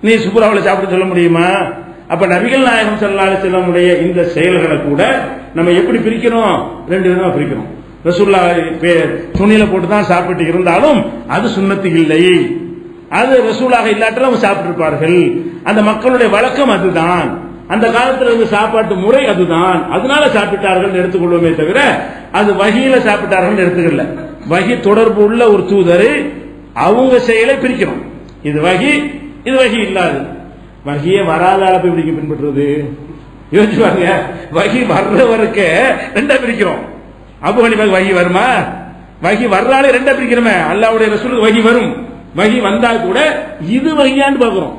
நீ சுப்ராவில் சாப்பிட்டு சொல்ல முடியுமா? அப்ப நபிகள் நாயகம் ஸல்லல்லாஹு அலைஹி வஸல்லம் இந்த செயல்களை கூட நம்ம எப்படி பிரிக்கிறோம்? ரெண்டு விதமா பிரிக்கிறோம். ரசூலுல்லாஹ் துணியில போட்டு தான் சாப்பிட்டு இருந்தாலும் அது சுன்னத்து இல்லை. அது ரசூலாக இல்லாட்டாலும் அவங்க சாப்பிட்டு இருப்பார்கள். அந்த மக்களுடைய வழக்கம் அதுதான். அந்த காலத்தில் இருந்த சாப்பாட்டு முறை அதுதான். அதனால சாப்பிட்டார்கள் எடுத்துக்கொள்வோமே தவிர அது வகியில சாப்பிட்டார்கள் எடுத்துக்கல. வகி தொடர்பு உள்ள ஒரு தூதர் அவங்க செயலை பிரிக்கிறோம். இது வகி, இது வகி இல்லாது. வகியை வராத அளவு எப்படி பின்பற்றுறது? யோசிச்சு பாருங்க. வகி வர்றவருக்கு ரெண்டா பிரிக்கிறோம். அபூ ஹனீஃபாவுக்கு வகி வருமா? வகி வர்றாலே ரெண்டா பிரிக்கிறோமே. அல்லாஹ்வுடைய ரசூலுக்கு வகி வரும். வகி வந்தா கூட இது வகியான்னு பாக்குறோம்.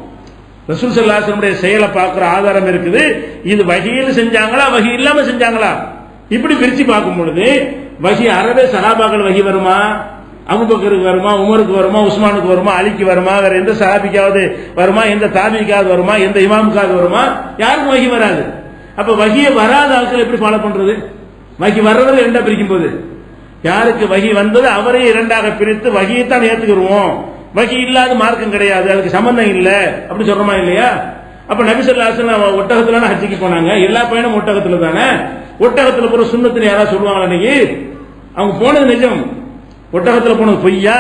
ரசூல் ஸல்லல்லாஹு அலைஹி வஸல்லம் செயலை பார்க்கிற ஆதாரம் இருக்குது. இது வகியில் செஞ்சாங்களா வகி இல்லாம செஞ்சாங்களா? இப்படி பிரிச்சு பார்க்கும் பொழுது வகி அறவே சஹாபாக்கள் வகி வருமா? அபூபக்கருக்கு வருமா? உமருக்கு வருமா? உஸ்மானுக்கு வருமா? அலிக்கு வருமா? வேற எந்த சஹாபிக்காவது வருமா? எந்த தாபிக்காவது வருமா? எந்த இமாமுக்காவது வருமா? யாருக்கும் வகி வராது. அப்ப வகியை வராத ஆட்கள் எப்படி ஃபாலோ பண்றது? வகி வர்றவரை ரெண்டா பிரிக்கும் போது யாருக்கு வகி வந்தது அவரை இரண்டாக பிரித்து வகியை தான் ஏத்துக்குருவோம். வகி இல்லாத மார்க்கம் கிடையாது, அதுக்கு சம்பந்தம் இல்லை அப்படி சொல்றோமா இல்லையா? அப்ப நபி ஸல்லல்லாஹு அலைஹி வஸல்லம் ஒட்டகத்துல ஹஜ்ஜுக்கு போனாங்க. எல்லா பயணம் ஒட்டகத்துல தானே. ஒட்டகத்துல போற சுன்னத்துன்னு யாராவது சொல்லுவாங்களா? இன்னைக்கு அவங்க போனது நிஜம். ஒட்டகத்துல போனது பொய்யா?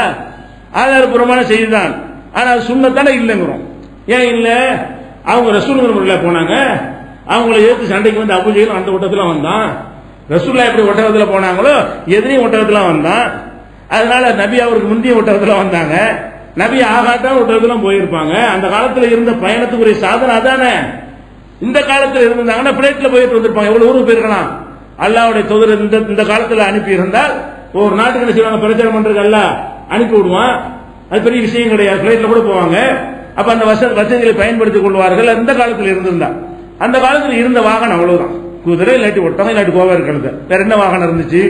ஆதாரபூர்வமான செய்திதான். ஆனா அது சுன்னத்தானே இல்லைங்கிறோம். ஏன் இல்ல? அவங்க ரசூலுல்லாஹி போனாங்க. அவங்களை எதிர்த்து சண்டைக்கு வந்து அபூ ஜஹல் அந்த ஒட்டகத்துல வந்தான். ரசூலுல்லாஹ் எப்படி ஒட்டகத்துல போனாங்களோ எதிரையும் ஒட்டகத்துல வந்தான். அதனால நபி அவருக்கு முந்தைய ஒட்டகத்துல வந்தாங்க. நபி ஆகாட்டான ஒட்டகத்துல போயிருப்பாங்க. அந்த காலத்துல இருந்த பயணத்துக்குரிய சாதனம் அதானே. இந்த காலத்துல இருந்தாங்கன்னா பிளேட்ல போயிட்டு வந்திருப்பாங்க. எவ்வளவு ஊருக்கு போயிருக்கலாம். அல்லாஹ்வுடைய தூதர் இந்த காலத்துல அனுப்பி இருந்தால் ஒரு நாட்டுக்கு என்ன செய்வாங்க? பிரச்சாரம் பண்றதுக்கு அல்ல அனுப்பி விடுவான். அது பெரிய விஷயம் கிடையாது. பிளேட்ல கூட போவாங்க. அப்ப அந்த வசதிகளை பயன்படுத்திக் கொள்வார்கள். அந்த காலத்தில் இருந்திருந்தா. அந்த காலத்தில் இருந்த வாகனம் அவ்வளவுதான். குதிரை இல்லாட்டி ஒட்டகம் இல்லாட்டி கோவா இருக்கிறது. வேற என்ன வாகனம் இருந்துச்சு?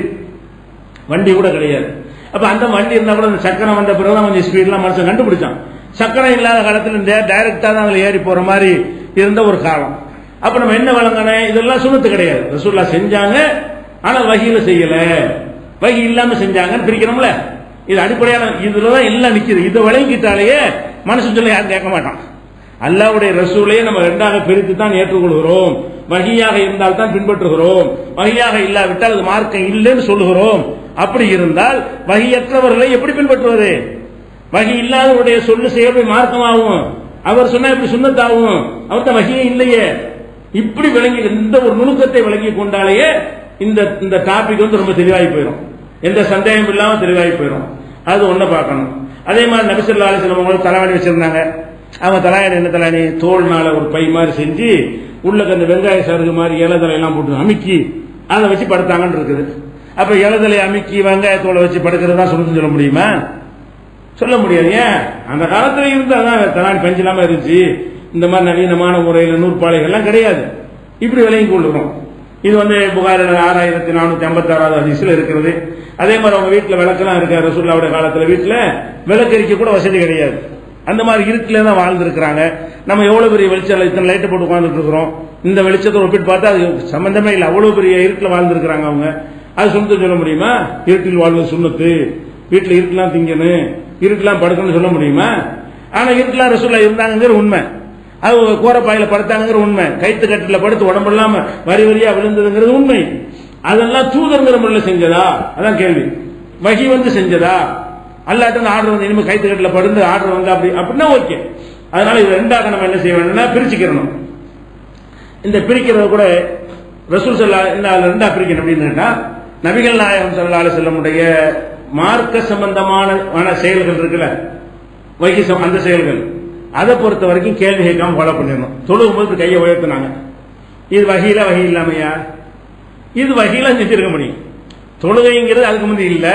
வண்டி கூட கிடையாது. அப்ப அந்த வண்டி இருந்தா கூட அந்த சக்கரம் வந்த பிறகுதான் கொஞ்சம் ஸ்பீட்லாம் மனுஷன் கண்டுபிடிச்சான். சக்கரம் இல்லாத காலத்தில் டைரக்டா தான் அதுல ஏறி போற மாதிரி இருந்த ஒரு காலம். அப்ப நம்ம என்ன வழங்கணும்? இதெல்லாம் சுன்னத்து கிடையாது. ரசூலுல்லாஹ் செஞ்சாங்க, ஆனா வகியில செய்யல. வகி இல்லாம செஞ்சாங்கன்னு பிரிக்கிறோம்ல. இது அடிப்படையான இதுலதான் எல்லாம் நிக்குது. இதை வழங்கிட்டாலேயே மனுஷன் சொல்ல யாரும் கேட்க மாட்டான். அல்லாஹ்வுடைய ரசூலையே நம்ம ரெண்டாக பிரித்து தான் ஏற்றுக்கொள்கிறோம். வகியாக இருந்தால் தான் பின்பற்றுகிறோம். வகியாக இல்லாவிட்டால் அது மார்க்கம் இல்லைன்னு சொல்லுகிறோம். அப்படி இருந்தால் வகியற்றவர்களை எப்படி பின்பற்றுவது? வகி இல்லாதவருடைய சொல்லு செயல்பை மார்க்கமாகும். அவர் சொன்னா இப்படி சுன்னத்தாகும். அவர்கிட்ட வகியே இல்லையே. இப்படி விளங்கி இந்த ஒரு நுணுக்கத்தை விளங்கி கொண்டாலேயே இந்த டாபிக் ரொம்ப தெளிவாகி போயிடும். எந்த சந்தேகம் இல்லாம தெளிவாகி போயிடும். அது ஒண்ணு பார்க்கணும். அதே மாதிரி நபி ஸல்லல்லாஹு அலைஹி வஸல்லம் தலைவாணி வச்சிருந்தாங்க. அவங்க தலையாணி என்ன தலையாணி? தோல்னால ஒரு பை மாதிரி செஞ்சு உள்ளக்கு அந்த வெங்காய சருகு மாதிரி இலதலை எல்லாம் போட்டு அமுக்கி அதை வச்சு படுத்தாங்கன்னு இருக்குது. அப்ப இலதலை அமுக்கி வெங்காயத்தோலை வச்சு படுக்கிறது தான் சொல்ல முடியுமா? சொல்ல முடியாது. ஏன்? அந்த காலத்துல இருந்து அதான் தலாணி பஞ்சு இல்லாம இருந்துச்சு. இந்த மாதிரி நவீனமான முறையில் நூற்பாலைகள்லாம் கிடையாது. இப்படி விலகி கொள்ளுறோம். இது புகாரில் 6456வது ஹதீஸ்ல இருக்கிறது. அதே மாதிரி அவங்க வீட்டுல விளக்கெல்லாம் இருக்காரு. ரசூலுல்லாஹ்வுடைய காலத்துல வீட்டுல விளக்கெரிக்க கூட வசதி கிடையாது. அந்த மாதிரி இருட்டுல தான் வாழ்ந்துருக்கிறாங்க. நம்ம எவ்வளவு பெரிய வெளிச்சம், இத்தனை லைட்டை போட்டு உட்கார்ந்துட்டு இருக்கிறோம். இந்த வெளிச்சத்தை ஒப்பிட்டு பார்த்தா அது சம்பந்தமே இல்லை. அவ்வளவு பெரிய இருட்டுல வாழ்ந்துருக்கிறாங்க அவங்க. அது சுண்ணத்து சொல்ல முடியுமா? இருட்டில் வாழ்வது சுண்ணத்து. வீட்டுல இருட்டுலாம் திங்கணும், இருட்டுலாம் படுக்கணும்னு சொல்ல முடியுமா? ஆனா இருட்டுலாம் ரசூலுல்லாஹ் இருந்தாங்கிற உண்மை. அது கோரப்பாயில படுத்தாங்கிற உண்மை. கைத்து கட்டில படுத்து உடம்பெல்லாம் வரி வரியா விழுந்ததுங்கிறது உண்மை. அதெல்லாம் தூதர்ங்கிற முறையில் செஞ்சதா? அதான் கேள்வி. வகி செஞ்சதா? அல்லாட்ட ஆர்டர் இனிமே கைத்து கட்டில படுந்து ஆர்டர் அப்படி அப்படின்னா ஓகே. அதனால இது ரெண்டாக நம்ம என்ன செய்ய வேண்டும்னா பிரிச்சுக்கிறணும். இந்த பிரிக்கிறது கூட ரசூல் ஸல்லல்லாஹு ரெண்டா பிரிக்கணும் அப்படின்னு கேட்டா, நபிகள் நாயகம் ஸல்லல்லாஹு அலைஹி வஸல்லமுடைய மார்க்க சம்பந்தமான செயல்கள் இருக்குல்ல, வகி அந்த செயல்கள், அதை பொறுத்த வரைக்கும் கேள்வி கேட்காம ஃபாலோ பண்ணிடணும். தொழுகும் போது கையை உயர்த்தினாங்க. இது வகியில வகி இல்லாமையா? இது வகியில செஞ்சிருக்க முடியும். தொழுகைங்கிறது அதுக்கு முந்தைய இல்ல.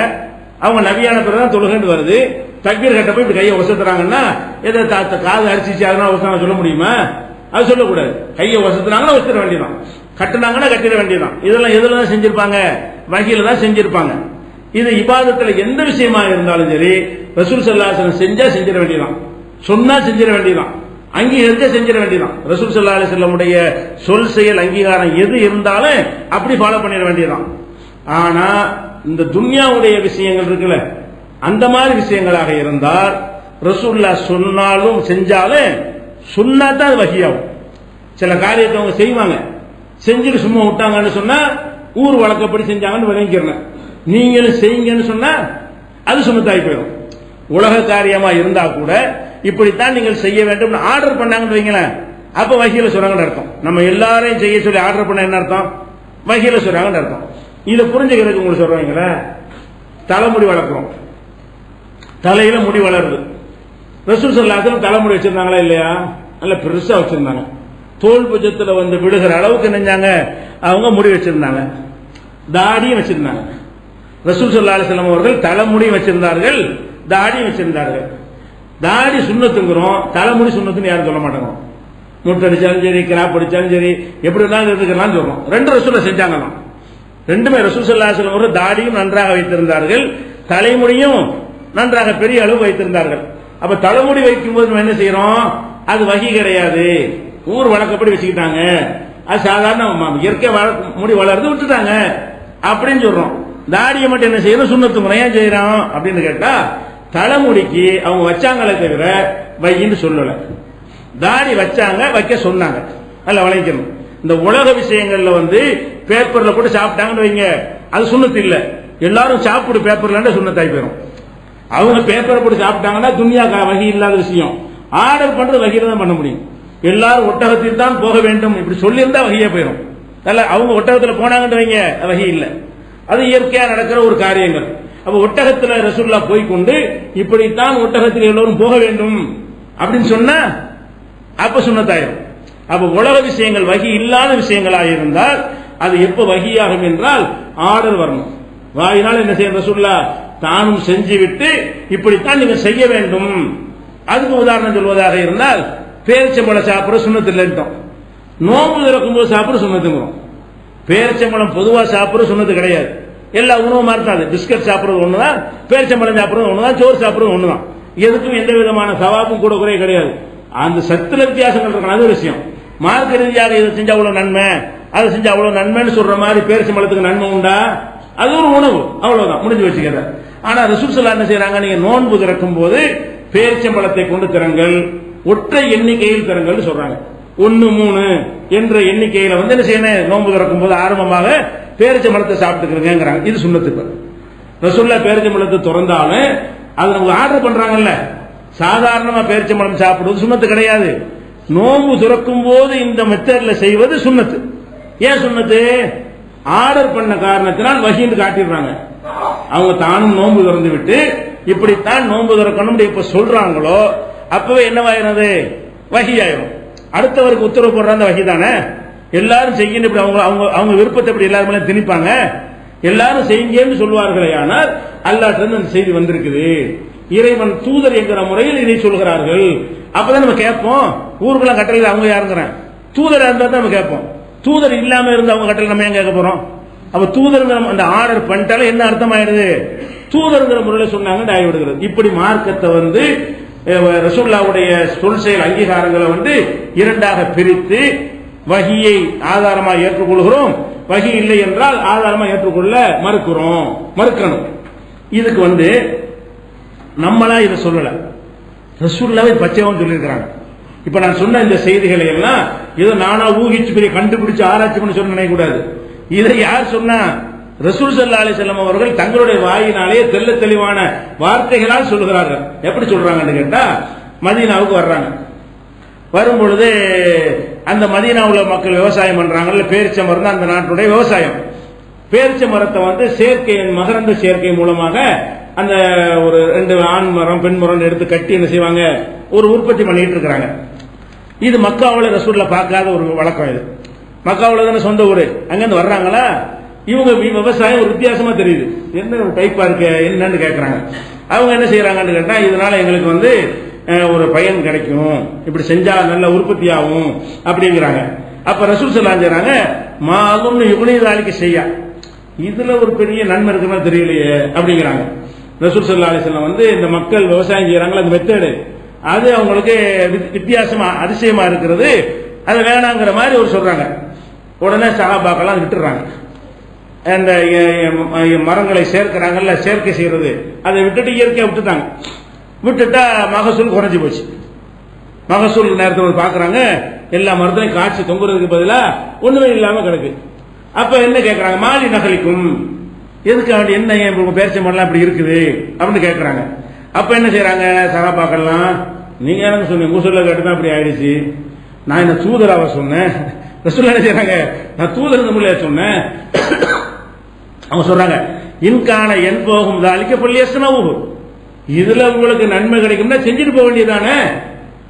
அவங்க நபியான பிறகுதான் தொழுகைன்னு வருது. தக்பீர் கட்ட போய் இப்படி கையை வசத்துறாங்கன்னா எதை காது அரிசிச்சு அதனால வசனம் சொல்ல முடியுமா? அது சொல்லக்கூடாது. கையை வசத்துனாங்கன்னா வசத்திட வேண்டியதான், கட்டுனாங்கன்னா கட்டிட வேண்டியதான். இதெல்லாம் எதுல தான் செஞ்சிருப்பாங்க? வகையில தான் செஞ்சிருப்பாங்க. இது இபாதத்துல எந்த விஷயமா இருந்தாலும் சரி ரசூல் ஸல்லல்லாஹு அலைஹி வஸல்லம் செஞ்சா செஞ்சிட வேண்டியதான், சொன்னா செஞ்சிட வேண்டியதான், அங்கீகரிச்சா செஞ்சிட வேண்டியதான். ரசூல் ஸல்லல்லாஹு அலைஹி வஸல்லம் உடைய சொல் செயல் அங்கீகாரம் எது இருந்தாலும் அப்படி ஃபாலோ பண்ணிட வேண்டியதான். ஆனா இந்த துன்யாவுடைய விஷயங்கள் இருக்குல்ல, அந்த மாதிரி விஷயங்களாக இருந்தால் ரசூலுல்லாஹ் சொன்னாலும் செஞ்சாலும் சொன்னா தான் அது வஹியாகும். சில காரியத்தை அவங்க செய்வாங்க, செஞ்சுட்டு சும்மா விட்டாங்கன்னு சொன்னா ஊர் வழக்கப்படி செஞ்சாங்கன்னு விளங்கிக்கிறேன். நீங்களும் செய்யுங்கன்னு சொன்னா அது சுமத்தாகி போயிடும். உலக காரியமா இருந்தா கூட இப்படித்தான் நீங்கள் செய்ய வேண்டும் ஆர்டர் பண்ணாங்கன்னு வைங்களேன், அப்ப வஹீல சொல்றாங்கன்னு அர்த்தம். நம்ம எல்லாரையும் செய்ய சொல்லி ஆர்டர் பண்ண என்ன அர்த்தம்? வஹீல சொல்றாங்கன்னு அர்த்தம். இதை புரிஞ்சுக்கிறதுக்கு உங்களுக்கு சொல்றீங்களே, தலைமுடி வளர்க்கிறோம், தலையில முடி வளருது. ரசூல் ஸல்லல்லாஹு அலைஹி வஸல்லம் தலைமுடி வச்சிருந்தாங்களா இல்லையா? நல்ல பெருசா வச்சிருந்தாங்க. தோல் புஜத்துல வந்து விடுகிற அளவுக்கு நினைஞ்சாங்க அவங்க முடி வச்சிருந்தாங்க, தாடியும் வச்சிருந்தாங்க. ரசூல் ஸல்லல்லாஹு அலைஹி வஸல்லம் அவர்கள் தலைமுடி வச்சிருந்தார்கள், தாடியும் வச்சிருந்தார்கள். தாடி சுண்ணத்துங்கிறோம், தலைமுடி சுண்ணத்துன்னு யாரும் சொல்ல மாட்டாங்க. முட்டடிச்சாலும் சரி, கிராப் அடிச்சாலும் சரி, எப்படி இருந்தாலும் இருக்கலாம் சொல்றோம். ரெண்டு ரசூல செஞ்சாங்களாம். ரெண்டுமே ரசூல் ஸல்லல்லாஹு அலைஹி வஸல்லம் அவர்கள் தாடியும் நன்றாக வைத்திருந்தார்கள், தலைமுடியும் நன்றாக பெரிய அளவு வைத்திருந்தார்கள். அப்ப தலைமுடி வைக்கும் போது நம்ம என்ன செய்யறோம்? அது வகி கிடையாது, ஊர் வழக்கப்படி வச்சுக்கிட்டாங்க, அது சாதாரண இயற்கை முடி வளர்ந்து விட்டுட்டாங்க அப்படின்னு சொல்றோம். தாடியை மட்டும் என்ன செய்யணும்? சுண்ணத்து முறையா செய்யறோம் அப்படின்னு கேட்டா தலைமுடிக்கு அவங்க வச்சாங்களே தவிர வையின்னு சொல்லல. தாடி வச்சாங்க, வைக்க சொன்னாங்க. அல்ல வளைக்கணும். இந்த உலக விஷயங்கள்ல வந்து பேப்பர்ல போட்டு சாப்பிட்டாங்கன்னு வைங்க, அது சுண்ணத்து இல்ல. எல்லாரும் சாப்பிடு பேப்பர்ல சுண்ணத்தாய் போயிடும். அவங்க பேப்பரை போட்டு சாப்பிட்டாங்கன்னா துன்யா வகை இல்லாத விஷயம். ஆர்டர் பண்றது வகையில தான் பண்ண முடியும். எல்லாரும் ஒட்டகத்தில் தான் போக வேண்டும் இப்படி சொல்லியிருந்தா வகையா போயிடும். அல்ல அவங்க ஒட்டகத்தில் போனாங்கன்னு வைங்க, வகை இல்லை. அது இயற்கையா நடக்கிற ஒரு காரியங்கள். அப்ப ஒட்டகத்துல ரசூலுல்லாஹ் போய் கொண்டு இப்படித்தான் ஒட்டகத்தில் எல்லோரும் போக வேண்டும் அப்படின்னு சொன்னா அப்ப சுன்னத்தாயிரும். அப்ப உலக விஷயங்கள் வகி இல்லாத விஷயங்களாக இருந்தால் அது எப்ப வகியாகும் என்றால் ஆர்டர் வரணும். வாயினால் என்ன செய்ய ரசூலுல்லாஹ் தானும் செஞ்சு விட்டு இப்படித்தான் நீங்க செய்ய வேண்டும். அதுக்கு உதாரணம் சொல்வதாக இருந்தால் பேரிச்சம்பழம் சாப்பிட சுண்ணத்து இல்லைட்டோம், நோம்பு திறக்கும் போது சாப்பிட சுண்ணத்துங்கிறோம். பேரிச்சம்பழம் பொதுவா சாப்பிட சுண்ணத்து கிடையாது. எல்லா உணவும் மாற்றாது. பிஸ்கட் சாப்பிடுறது ஒண்ணுதான், பேரிச்சம்பழம் சாப்பிடுறது ஒண்ணுதான், சோறு சாப்பிடுறது ஒண்ணுதான். எதுக்கும் எந்த விதமான சவாபும் கூட குறைய கிடையாது. அந்த சத்துல வித்தியாசங்கள் இருக்கணும், அது விஷயம். மார்க்க ரீதியாக இதை செஞ்சா அவ்வளவு நன்மை, அதை செஞ்சா அவ்வளவு நன்மைன்னு சொல்ற மாதிரி பேரிச்சம்பழத்துக்கு நன்மை உண்டா? அது ஒரு உணவு, அவ்வளவுதான், முடிஞ்சு வச்சுக்கிற. ஆனா ரசூல் ஸல்லல்லாஹு என்ன செய்யறாங்க? நீங்க நோன்பு திறக்கும் போது பேரிச்சம்பழத்தை கொண்டு திறங்கள், ஒற்றை எண்ணிக்கையில் திறங்கள் சொல்றாங்க. 1, 3 என்ற எண்ணிக்கையில வந்து என்ன செய்யணும்? நோன்பு திறக்கும் போது ஆரம்பமாக பேரிச்சம்பழத்தை சாப்பிட்டுக்கிறேங்கிறாங்க. இது சுண்ணத்துக்கு. ரசூலுல்லாஹ் பேரிச்சம்பழத்தை திறந்தாலும் அது நமக்கு ஆர்டர் பண்றாங்கல்ல, சாதாரணமா பேரிச்சம்பழம் சாப்பிடுவது சுண்ணத்து கிடையாது. நோன்பு திறக்கும் போது இந்த மெத்தட்ல செய்வது சுண்ணத்து. ஏன் சுண்ணத்து? ஆர்டர் பண்ண காரணத்தினால் வஹீன்னு காட்டிடுறாங்க. அவங்க தானும் நோன்பு திறந்து விட்டு இப்படித்தான் நோன்பு திறக்கணும் இப்ப சொல்றாங்களோ அப்பவே என்னவாயிரும்? வஹி ஆயிரும். அடுத்தவருக்கு உத்தரவு போடுற அந்த வஹி தானே. எல்லாரும் செய்யணும் இப்படி அவங்க அவங்க அவங்க விருப்பத்தை இப்படி எல்லாரும் திணிப்பாங்க. எல்லாரும் செய்யுங்கன்னு சொல்வார்களே, ஆனால் அல்லாஹ் அந்த செய்தி வந்திருக்குது, இறைவன் தூதர் என்கிற முறையில் இதை சொல்கிறார்கள். அப்பதான் நம்ம கேட்போம். ஊருக்குள்ள கட்டளையில் அவங்க யாருங்கிறேன்? தூதர் இருந்தா தான் நம்ம கேட்போம். தூதர் இல்லாம இருந்து அவங்க கட்டளை நம்ம ஏன் கேட்க போறோம்? அப்ப தூதருங்கிற அந்த ஆர்டர் பண்ணிட்டாலும் என்ன அர்த்தம் ஆயிடுது? தூதருங்கிற முறையில் சொன்னாங்க ஆகிவிடுகிறது. இப்படி மார்க்கத்தை வந்து ரசூலுல்லாஹ்வுடைய சொல் செயல் அங்கீகாரங்களை வந்து இரண்டாக பிரித்து வஹியை ஆதாரமாக ஏற்றுக்கொள்கிறோம், வஹி இல்லை என்றால் ஆதாரமாக ஏற்றுக்கொள்ள மறுக்கணும். இதுக்கு வந்து நம்மளா இதை சொல்லல, ரசூலுல்லாஹ்வை பச்சையாவும் சொல்லியிருக்கிறாங்க. இப்ப நான் சொன்ன இந்த செய்திகளை எல்லாம் ஏதோ நானா ஊகிச்சு பெரிய கண்டுபிடிச்சு ஆராய்ச்சி பண்ணி சொல்ல நினைக்க கூடாது. இதை யார் சொன்னா? ரசூல் ஸல்லல்லாஹு அலைஹி வஸல்லம் அவர்கள் தங்களுடைய வாயினாலே தெள்ள தெளிவான வார்த்தைகளால் சொல்கிறார்கள். எப்படி சொல்றாங்கன்னு கேட்டா, மதீனாவுக்கு வர்றாங்க. வரும்பொழுது அந்த மதீனாவுல மக்கள் விவசாயம் பண்றாங்கல்ல, பேரிச்ச மரம் அந்த நாட்டுடைய விவசாயம். பேரிச்ச மரத்தை வந்து சேர்க்கை, மகரந்த சேர்க்கை மூலமாக அந்த ஒரு 2 ஆண் மரம் பெண் மரம் எடுத்து கட்டி என்ன செய்வாங்க? ஒரு உற்பத்தி பண்ணிட்டு இருக்கிறாங்க. இது மக்காவுல ரசூலுல்லாஹ் பார்க்காத ஒரு வழக்கம். இது மக்காவுல தானே சொந்த ஊரு, அங்கிருந்து வர்றாங்களா, இவங்க விவசாயம் ஒரு வித்தியாசமா தெரியுது, என்ன டைப்பா இருக்கு என்னன்னு கேட்கறாங்க. அவங்க என்ன செய்யறாங்கன்னு கேட்டா, இதனால எங்களுக்கு வந்து ஒரு பயன் கிடைக்கும், இப்படி செஞ்சா நல்ல உற்பத்தி ஆகும் அப்படிங்கிறாங்க. அப்ப ரசூல் ஸல்லல்லாஹு அலைஹி செய்யறாங்க, மாலும் யுக்னிதாலிக்கு செய்ய, இதுல ஒரு பெரிய நன்மை இருக்குன்னா தெரியலையே அப்படிங்கிறாங்க. ரசூல் ஸல்லல்லாஹு அலைஹி வஸல்லம் வந்து இந்த மக்கள் விவசாயம் செய்யறாங்களா அந்த மெத்தடு, அது அவங்களுக்கு வித்தியாசமா அதிசயமா இருக்கிறது, அது வேணாங்கிற மாதிரி ஒரு சொல்றாங்க. உடனே சஹாபாக்கெல்லாம் விட்டுறாங்க. அந்த மரங்களை சேர்க்கிறாங்கல்ல, சேர்க்கை செய்யறது, அதை விட்டுட்டு இயற்கையை விட்டுட்டாங்க. விட்டுட்டா மகசூல் குறைஞ்சி போச்சு. மகசூல் நேரத்தில் பாக்குறாங்க, எல்லா மரத்திலையும் காய்ச்சி தொங்குறதுக்கு பதிலா ஒண்ணுமே இல்லாம கிடக்கு. அப்ப என்ன கேட்கறாங்க, மாலி நகலிக்கும், எதுக்காக என்ன பேரிச்சை மரம்லாம் இப்படி இருக்குது அப்படின்னு கேட்கறாங்க. அப்ப என்ன செய்யறாங்க சகாபாக்கள்லாம், நீங்க எனக்கு சொன்னீங்க உங்க சொல்ல கேட்டுதான் அப்படி ஆயிடுச்சு, நான் என்ன தூதராவ சொன்னேன். ரசூலுல்லாஹ் என்ன செய்யறாங்க, நான் தூதர் தமிழ்ல சொன்னேன். அவங்க சொல்றாங்க, இன்கான என் போகும் தாலிக்க பள்ளியஸ்னவு, இதுல உங்களுக்கு நன்மை கிடைக்கும்னா செஞ்சுட்டு போக வேண்டியதானே.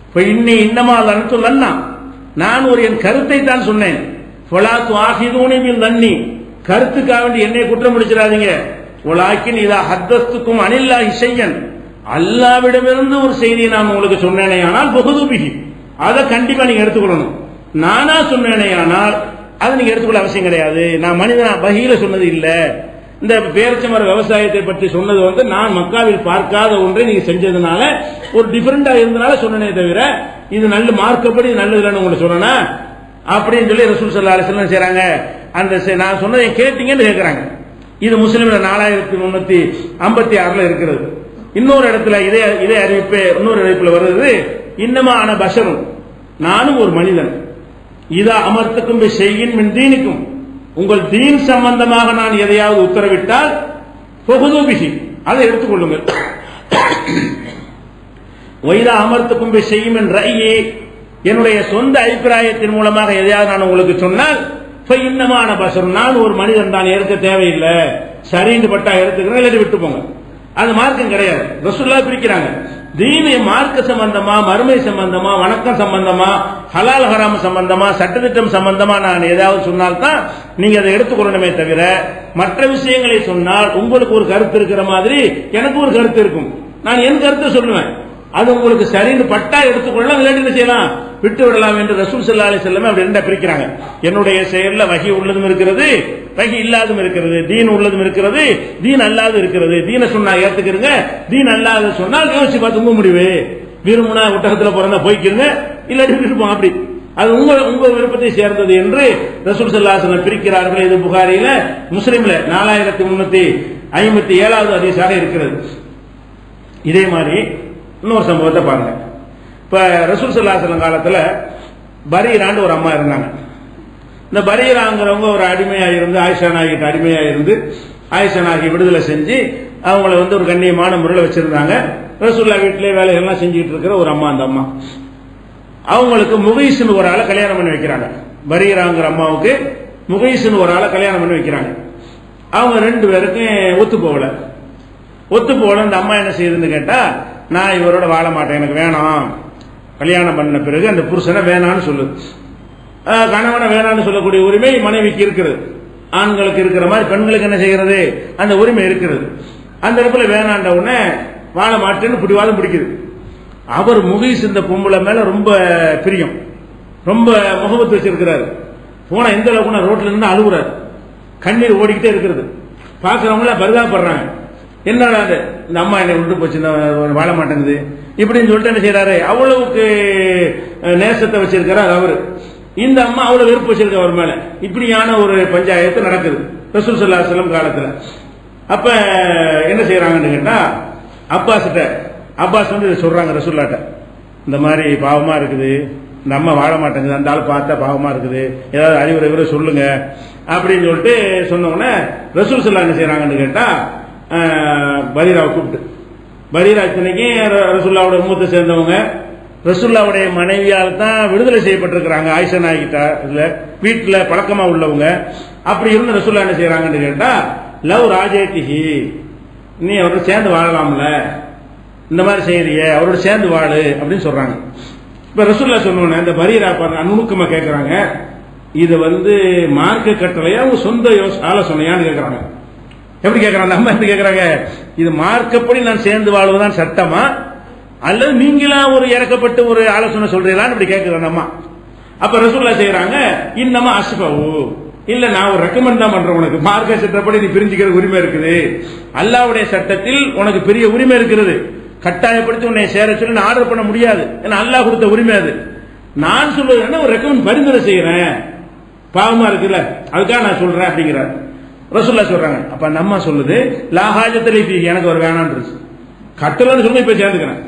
இப்ப இன்னமா அனுத்துலன்னா, நான் ஒரு என் கருத்தை தான் சொன்னேன். ஃபலாத்து ஆஹிதூனிபில் தன்னி, கருத்துக்காக வேண்டி என்னை குற்றம் முடிச்சிடாதீங்க. வலாக்கின் இதா ஹத்தஸ்துக்கும் அனில்லாஹி ஷையன், அல்லாஹ்விடமிருந்து ஒரு செய்தியை நான் உங்களுக்கு சொன்னேனே ஆனால் பகுதுபிஹி, அதை கண்டிப்பா நீங்க எடுத்துக்கொள்ளணும். நானா சொன்னேனே ஆனால் அதை நீங்க எடுத்துக்கொள்ள அவசியம் கிடையாது. நான் மனிதனா வஹீல சொன்னது இல்ல. இந்த பேரிச்சமர விவசாயத்தை பற்றி சொன்னது வந்து நான் மக்காவில் பார்க்காத ஒன்றை நீங்க செஞ்சதுனால ஒரு டிஃபரெண்டா இருந்தனால சொன்னனே தவிர இது நல்ல மார்க்கப்படி நல்லது இல்லைன்னு உங்களுக்கு சொன்னா அப்படின்னு சொல்லி ரசூல் ஸல்லல்லாஹு அலைஹி வஸல்லம் செய்றாங்க. அந்த நான் சொன்னதை கேட்டீங்கன்னு கேட்கறாங்க. இது முஸ்லிம்ல 4356 இருக்கிறது. இன்னொரு இடத்துல இதே அறிவிப்பு இன்னொரு அறிவிப்புல வருது, இன்னமா ஆன பஷரும், நானும் ஒரு மனிதன், இதா அமர்த்துக்கும் செய்யின் மின் தீனிக்கும், உங்கள் தீன் சம்பந்தமாக நான் எதையாவது உத்தரவிட்டால் பொகுதுபிஹி, அதை எடுத்துக்கொள்ளுங்கள். வைதா அமர்த்துக்கும் செய்யும் என் ரய்யே, என்னுடைய சொந்த அபிப்பிராயத்தின் மூலமாக எதையாவது நான் உங்களுக்கு சொன்னால் இன்னமான பஷரும், நான் ஒரு மனிதன் தான், எடுக்க தேவையில்லை, சரின்னு பட்டா எடுத்துக்கிறேன், இல்லாட்டி விட்டு போங்க. அது மார்க்கம் கிடையாது. ரசூலுல்லாஹ் பிரிக்கிறாங்க, தீன மார்க்க சம்பந்தமா, மறுமை சம்பந்தமா, வணக்கம் சம்பந்தமா, ஹலால் ஹராம் சம்பந்தமா, சட்டத்திட்டம் சம்பந்தமா நான் ஏதாவது சொன்னால்தான் நீங்க அதை எடுத்துக்கொள்ளணுமே தவிர மற்ற விஷயங்களை சொன்னால் உங்களுக்கு ஒரு கருத்து இருக்கிற மாதிரி எனக்கு ஒரு கருத்து இருக்கும். நான் என் கருத்தை சொல்லுவேன், அது உங்களுக்கு சரின்னு பட்டா எடுத்துக்கொள்ளலாம், இல்லாட்டி என்ன செய்யலாம், விட்டு விடலாம் என்று ரசூல் ஸல்லல்லாஹு அலைஹி வஸல்லம் அப்படி ரெண்டா பிரிக்கிறாங்க. என்னுடைய செயல்ல வஹி உள்ளதும் இருக்கிறது, வஹி இல்லாததும் இருக்கிறது, தீன் உள்ளதும் இருக்கிறது, தீன் அல்லாததும் இருக்கிறது. தீனை சொன்னா ஏத்துக்கிறங்க, தீன் அல்லாத சொன்னால் யோசிச்சு பார்த்து உங்க முடிவு. விரும்புனா ஒட்டகத்துல பிறந்தா போய்க்கிறங்க, இல்லாட்டி விருப்பம் அப்படி, அது உங்க விருப்பத்தை சேர்ந்தது என்று ரசூல் ஸல்லல்லாஹு அலைஹி வஸல்லம் பிரிக்கிறார்கள். இது புகாரியில, முஸ்லிம்ல 4357வது ஹதீஸாக இருக்கிறது. இதே மாதிரி இன்னொரு சம்பவத்தை பாருங்க. இப்ப ரசூல் ஸல்லல்லாஹு அலைஹி வஸல்லம் காலத்துல பரீரான்னு ஒரு அம்மா இருந்தாங்க. இந்த பரீராங்கிறவங்க ஒரு அடிமையா இருந்து, ஆயிஷா நாயகிட்ட அடிமையா இருந்து, ஆயிஷா நாயகி விடுதலை செஞ்சு அவங்கள வந்து ஒரு கண்ணியமான முறையில் வச்சிருந்தாங்க. ரசூலுல்லாஹ் வீட்டிலே வேலைகள்லாம் செஞ்சுட்டு இருக்கிற ஒரு அம்மா. அந்த அம்மா அவங்களுக்கு முகைஸ்னு ஒரு ஆளை கல்யாணம் பண்ணி வைக்கிறாங்க. பரீராங்கிற அம்மாவுக்கு முகைஸ்னு ஒரு ஆளை கல்யாணம் பண்ணி வைக்கிறாங்க. அவங்க 2 பேருக்கும் ஒத்து போகல. அந்த அம்மா என்ன செய்யுதுன்னு கேட்டா, நான் இவரோட வாழ மாட்டேன், எனக்கு வேணாம், கல்யாணம் பண்ண பிறகு அந்த புருஷனை வேணான்னு சொல்லுது. கணவனை வேணான்னு சொல்லக்கூடிய உரிமை மனைவிக்கு இருக்கிறது. ஆண்களுக்கு இருக்கிற மாதிரி பெண்களுக்கு என்ன செய்கிறது, அந்த உரிமை இருக்கிறது. அந்த இடத்துல வேணாண்ட உடனே வாழ மாட்டேன்னு பிடிவாதம் பிடிக்குது. அவர் முகீஸ் இந்த பொம்பளை மேல ரொம்ப பிரியம், ரொம்ப முகபத்து வச்சிருக்கிறாரு. போனா எந்த அளவுக்கு ரோட்ல இருந்து அழுகுறாரு, கண்ணீர் ஓடிக்கிட்டே இருக்கிறது. பாக்குறவங்கள பரிதாபப்படுறாங்க, என்னடா இந்த அம்மா என்னை விட்டு போச்சு, வாழ மாட்டேங்குது இப்படின்னு சொல்லிட்டு என்ன செய்யறாரு, அவ்வளவுக்கு நேசத்தை வச்சிருக்கிறார் அவரு. இந்த அம்மா அவ்வளவு வெறுப்பு வச்சிருக்க அவர் மேல. இப்படியான ஒரு பஞ்சாயத்து நடக்குது ரசூல் ஸல்லல்லாஹு அலைஹி வஸல்லம் காலத்துல. அப்ப என்ன செய்யறாங்கன்னு கேட்டா, அப்பாஸ் வந்து சொல்றாங்க ரசூலுல்லாஹ்ட்ட, இந்த மாதிரி பாவமா இருக்குது, இந்த அம்மா வாழ மாட்டேங்குது, அந்த ஆள் பார்த்தா பாவமா இருக்குது, ஏதாவது அறிவுரை சொல்லுங்க அப்படின்னு சொல்லிட்டு சொன்ன உடனே ரசூல் ஸல்லல்லாஹு என்ன செய்யறாங்கன்னு கேட்டா, பரீராவை கூப்பிட்டு, பரீரா இத்தனைக்கு ரசூலுல்லாஹ்வுடைய உம்மத்தை சேர்ந்தவங்க, ரசூலுல்லாஹ்வுடைய மனைவியால் தான் விடுதலை செய்யப்பட்டிருக்கிறாங்க ஆயிஷா நாயகிட்ட, வீட்டுல பழக்கமா உள்ளவங்க. அப்படி இருந்து ரசூலுல்லாஹ் என்ன செய்யறாங்கன்னு கேட்டா, லவ் ராஜேட்டிஹி, நீ அவரோட சேர்ந்து வாழலாம்ல, இந்த மாதிரி செய்யறிய, அவரோட சேர்ந்து வாழு அப்படின்னு சொல்றாங்க. இப்ப ரசூலுல்லாஹ் சொன்னோன்னே இந்த பரீரா நுணுக்கமா கேட்கறாங்க, இது மார்க்க கட்டளையா உங்க சொந்த ஆலோசனையான்னு கேட்கறாங்க. எப்படி கேட்கறாங்க? நம்ம எப்படி கேட்கறாங்க? இது மார்க்கப்படி நான் சேர்ந்து வாழ்வதுதான் சட்டமா, அல்லது நீங்களா ஒரு இறக்கப்பட்டு ஒரு ஆலோசனை சொல்றீங்களான்னு இப்படி கேட்கிறாங்க அம்மா. அப்ப ரசூலுல்லாஹ் செய்யறாங்க, இன்னமா அஸ்பவு, இல்ல நான் ஒரு ரெக்கமெண்ட் தான் பண்றேன், உனக்கு மார்க்க சட்டப்படி நீ பிரிஞ்சுக்கிற உரிமை இருக்குது, அல்லாஹ்வுடைய சட்டத்தில் உனக்கு பெரிய உரிமை இருக்கிறது, கட்டாயப்படுத்தி உன்னை சேர சொல்லி நான் ஆர்டர் பண்ண முடியாது, ஏன்னா அல்லாஹ் கொடுத்த உரிமை அது. நான் சொல்வது என்ன, ஒரு ரெக்கமெண்ட் பரிந்துரை செய்யறேன், பாவமா இருக்குல்ல அதுக்காக நான் சொல்றேன் அப்படிங்கிறார் ரசூலுல்லாஹ் சொல்றாங்க. அப்ப அந்த அம்மா சொல்லுது, லா ஹாஜத்தலி ஃபீ, எனக்கு ஒரு வேணான்றது, கட்டளைன்னு சொல்லி இப்ப சேர்ந்துக்கிறேன்,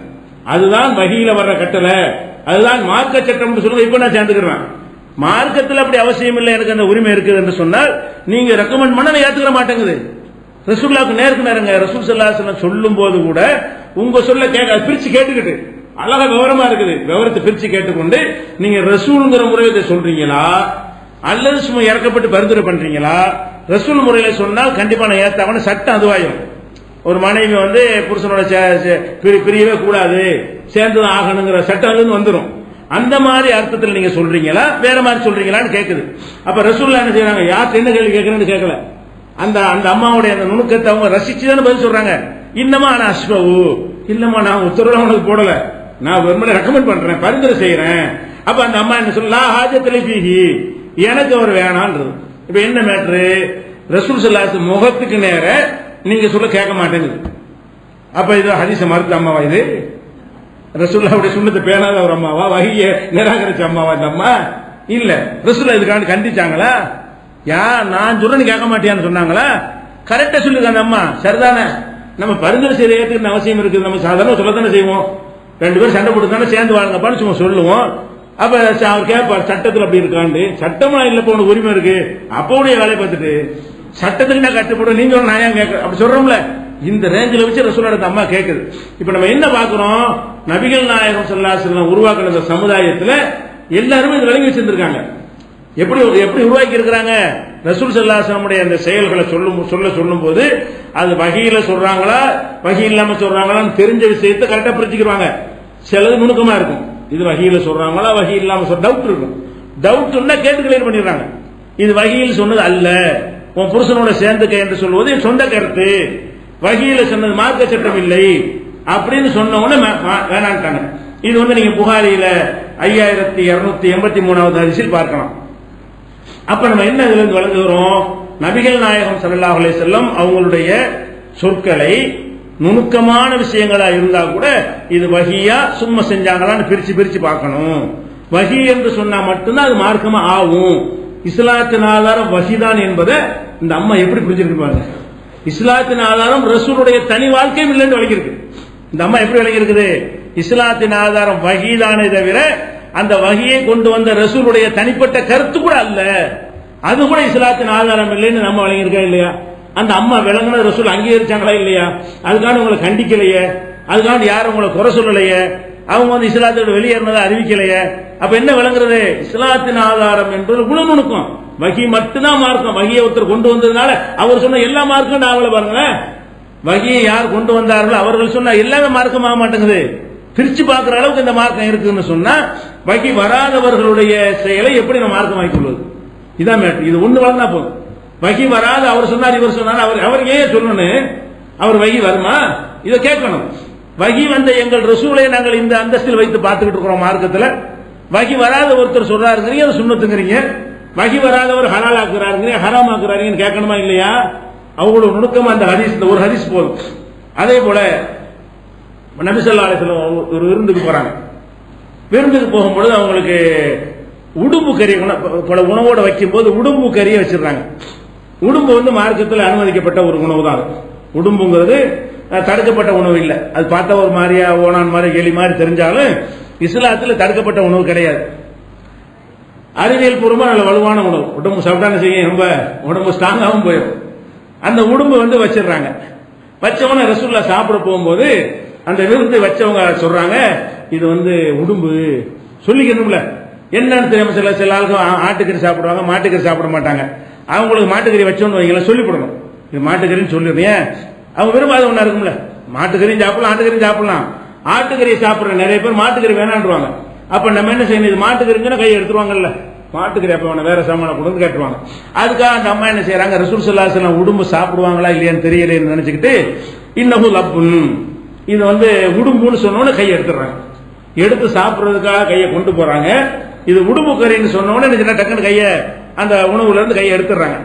அதுதான் வஹீல வர்ற கட்டளை, அதுதான் மார்க்க சட்டம் சொல்லுங்க, இப்ப நான் சேர்ந்துக்கிறேன். மார்க்கத்தில் அப்படி அவசியம் இல்லை, எனக்கு அந்த உரிமை இருக்குது என்று சொன்னால் நீங்க ரெக்கமெண்ட் பண்ண நான் ஏத்துக்கிற மாட்டேங்குது. ரசூலுல்லாஹ்க்கு நேருக்கு நேரங்க ரசூல் ஸல்லல்லாஹு அலைஹி வஸல்லம் சொல்லும் போது கூட உங்க சொல்ல கேட்க பிரிச்சு கேட்டுக்கிட்டு அழகா விவரமா இருக்குது, விவரத்தை பிரிச்சு கேட்டுக்கொண்டு நீங்க ரசூலுங்கிற முறையை சொல்றீங்களா அல்லது சும்மா இறக்கப்பட்டு பரிந்துரை பண்றீங்களா? ரசூல் முறையில சொன்னால் கண்டிப்பா நான் ஏத்தாவன சட்டம் அதுவாயும். ஒரு மனைவி புருஷனோட பிரியவே கூடாது, சேர்ந்துதான் ஆகணுங்கிற சட்டம் வந்துடும். அந்த மாதிரி அர்த்தத்தில் நீங்க சொல்றீங்களா வேற மாதிரி சொல்றீங்களான்னு கேக்குது. அப்ப ரசூலுல்லாஹ் என்ன செய்யறாங்க, யாருக்கு என்ன கேள்வி கேட்கணும்னு கேட்கல, அந்த அந்த அம்மாவுடைய அந்த நுணுக்கத்தை அவங்க ரசிச்சுதானே பதில் சொல்றாங்க. இன்னமா நான் அஸ்பவு, இல்லம்மா நான் உத்தரவு உனக்கு போடல, நான் வெறுமனே ரெக்கமெண்ட் பண்றேன், பரிந்துரை செய்யறேன். அப்ப அந்த அம்மா என்ன சொல்ல, ஹாஜத்தலி ஃபீஹி, எனக்கு அவர் வேணான்றது. இப்ப என்ன மேட்ரு, ரசூல் ஸல்லல்லாஹு அலைஹி வஸல்லம் முகத்துக்கு நேர நீங்க சொல்ல கேட்க மாட்டேங்குது. அப்ப இது ஹதீஸ மறுத்த அம்மாவா? இது ரசூலுல்லாஹ்வுடைய சுன்னத்தை பேணாத ஒரு அம்மாவா? வஹிய நிராகரிச்ச அம்மாவா இந்த அம்மா? இல்ல. ரசூலுல்லாஹ் இதுக்காண்டி கண்டிச்சாங்களா? நான் சொல்றேன்னு கேட்க மாட்டியான்னு சொன்னாங்களா? கரெக்டா சொல்லுங்க அந்த அம்மா, சரிதானே? நம்ம பரிந்துரை செய்யறதுக்கு அவசியம் இருக்குது, நம்ம சாதாரண சொல்லத்தானே செய்வோம், ரெண்டு பேரும் சண்டை போட்டு தானே சேர்ந்து வாழுங்கப்பான்னு சும்மா சொல்லுவோம். அப்ப அவர் கேட்பார், சட்டத்தில் அப்படி இருக்காண்டு, சட்டமா இல்லப்ப உனக்கு உரிமை இருக்கு, அப்பவுடைய வேலையை பார்த்துட்டு சட்டத்துக்கு நான் கட்டுப்படும் நீங்க நான் ஏன் கேட்க அப்படி சொல்றோம்ல, இந்த ரேஞ்சில் வச்சு ரசூலுல்லாஹ் அம்மா கேட்குது. இப்ப நம்ம என்ன பார்க்கிறோம், நபிகள் நாயகம் ஸல்லல்லாஹு அலைஹி வஸல்லம் உருவாக்கின இந்த சமுதாயத்தில் எல்லாருமே இது விளங்கி வச்சிருந்திருக்காங்க. எப்படி எப்படி உருவாக்கி இருக்கிறாங்க? ரசூல் ஸல்லல்லாஹு அலைஹி வஸல்லம் அந்த செயல்களை சொல்லும் போது அது வஹீல சொல்றாங்களா வஹீ இல்லாம சொல்றாங்களான்னு தெரிஞ்ச விஷயத்தை கரெக்டா புரிஞ்சுக்கிறாங்க. சிலது நுணுக்கமா இருக்கும், இது வஹீல சொல்றாங்களா வஹீ இல்லாம டவுட் இருக்கும், டவுட்னா கேட்டு கிளியர் பண்ணிடுறாங்க. இது வஹீல் சொன்னது அல்ல, உன் புருஷனோட சேர்ந்துக்க என்று சொல்வது என் சொந்த கருத்து, வஹீல சொன்னது மார்க்க சட்டம் இல்லை அப்படின்னு சொன்ன உடனே வேணான்ட்டாங்க. இது நீங்க புகாரியில 5283வது ஹதீஸில் பார்க்கலாம். அப்ப நம்ம என்ன இதுல இருந்து வழங்குகிறோம், நபிகள் நாயகம் ஸல்லல்லாஹு அலைஹி வஸல்லம் அவங்களுடைய சொற்களை நுணுக்கமான விஷயங்களா இருந்தா கூட இது வஹியா சும்மா செஞ்சாங்களான்னு பிரிச்சு பார்க்கணும். வஹி என்று சொன்னா மட்டும்தான் அது மார்க்கமா ஆகும். இஸ்லாத்தின் ஆதாரம் வஹிதான் என்பதை இந்த அம்மா எப்படி புரிஞ்சிருக்கு பாருங்க. இஸ்லாத்தின் ஆதாரம் ரசூலுடைய தனி வாழ்க்கையும் இல்லைன்னு விளங்கியிருக்கு. இந்த அம்மா எப்படி விளங்கியிருக்குது, இஸ்லாத்தின் ஆதாரம் வஹிதானே தவிர அந்த வஹியை கொண்டு வந்த ரசூலுடைய தனிப்பட்ட கருத்து கூட அல்ல, அது கூட இஸ்லாத்தின் ஆதாரம் இல்லைன்னு நம்ம விளங்கியிருக்கா இல்லையா? அந்த அம்மா விளங்குன ரசூல் அங்கீகரிச்சாங்களா இல்லையா? அதுக்கான உங்களை கண்டிக்கலையே, அதுக்கான யாரும் உங்களை குறை சொல்லலையே, அவங்க இஸ்லாத்தோட வெளியேறினதை அறிவிக்கலையே. அப்ப என்ன விளங்குறது, இஸ்லாத்தின் ஆதாரம் என்பது இவ்வளவு நுணுக்கம். வஹி மட்டும்தான் மார்க்கம், வஹியை ஒருத்தர் கொண்டு வந்ததுனால அவர் சொன்ன எல்லா மார்க்கம் நாவல பாருங்க, வஹியை யார் கொண்டு வந்தார்களோ அவர்கள் சொன்ன எல்லாமே மார்க்கம் ஆக மாட்டேங்குது. பிரிச்சு பார்க்கிற அளவுக்கு இந்த மார்க்கம் இருக்குன்னு சொன்னா வஹி வராதவர்களுடைய செயலை எப்படி நம்ம மார்க்கம் ஆக்கிக் கொள்வது? இதான் மேட்டர். இது ஒண்ணு வளர்ந்தா போதும். வஹி வராது அவர் சொன்னார் இவர் சொன்னார், அவர் ஏன் சொல்லணும், அவர் வஹி வருமா இதை கேட்கணும். வஹி வந்த எங்கள் ரசூலை நாங்கள் இந்த அந்தஸ்தில் வைத்து பார்த்துக்கிட்டு இருக்கிறோம் மார்க்கத்துல. வஹி வராத ஒருத்தர் சொல்றாருங்கிறீங்க, அது சுன்னத்துங்கிறீங்க, வஹி வராதவர் ஹலால் ஆக்குறாருங்கிறீங்க, ஹராம் ஆக்குறாருன்னு கேட்கணுமா இல்லையா? அவ்வளவு நுணுக்கமா அந்த ஹதீஸ், இந்த ஒரு ஹதீஸ் போதும். அதே போல நபி ஸல்லல்லாஹு அலைஹி வஸல்லம் ஒரு விருந்துக்கு போறாங்க. விருந்துக்கு போகும்பொழுது அவங்களுக்கு உடும்பு கறி பல உணவோட வைக்கும் போது உடும்பு கறியை வச்சிருக்காங்க. உடும்பு மார்க்கத்தில் அனுமதிக்கப்பட்ட ஒரு உணவு தான். உடும்புங்கிறது தடுக்கப்பட்ட உணவு இல்லை. அது பார்த்தா ஒரு மாதிரியா ஓனான் மாதிரி எலி மாதிரி தெரிஞ்சாலும் இஸ்லாத்தில் தடுக்கப்பட்ட உணவு கிடையாது. அறிவியல் பூர்வமா நல்ல வலுவான உணவு. உடம்பு சாப்பிட்டாங்க செய்ய ரொம்ப உடம்பு ஸ்ட்ராங்காகவும் போயிடும். அந்த உடும்பு வச்சிடுறாங்க. வச்சவன ரசூலுல்லாஹ் சாப்பிட போகும்போது அந்த விருந்து வச்சவங்க சொல்றாங்க, இது உடும்பு சொல்லிக்கணும்ல, என்னன்னு தெரியாம சில ஆளுக்கு ஆட்டுக்கறி சாப்பிடுவாங்க, மாட்டுக்கறி சாப்பிட மாட்டாங்க. அவங்களுக்கு மாட்டுக்கறி வச்சோன்னு வைங்கள சொல்லிவிடணும், இது மாட்டுக்கறின்னு சொல்லிடுறேன். அவங்க விரும்பாத ஒண்ணா இருக்கும்ல, மாட்டுக்கறியும் சாப்பிடலாம் ஆட்டுக்கறியும் சாப்பிடலாம். ஆட்டுக்கறியை சாப்பிடுற நிறைய பேர் மாட்டுக்கறி வேணான்றாங்க. அப்ப நம்ம என்ன செய்யணும், இது மாட்டுக்கறிங்கன்னா கையை எடுத்துருவாங்கல்ல, மாட்டுக்கறி அப்ப வேற சாமான கொண்டு கேட்டுவாங்க. அதுக்காக அந்த அம்மா என்ன செய்யறாங்க, ரசூல் ஸல்லல்லாஹு அலைஹி வஸல்லம் உடும்பு சாப்பிடுவாங்களா இல்லையான்னு தெரியலன்னு நினைச்சுக்கிட்டு இன்னஹு லப்புன், இது உடும்புன்னு சொன்னோன்னு கையை எடுத்துறாங்க. எடுத்து சாப்பிடுறதுக்காக கையை கொண்டு போறாங்க. இது உடும்பு கறின்னு சொன்னோன்னு டக்குன்னு கையை அந்த உணவுல இருந்து கையை எடுத்துறாங்க.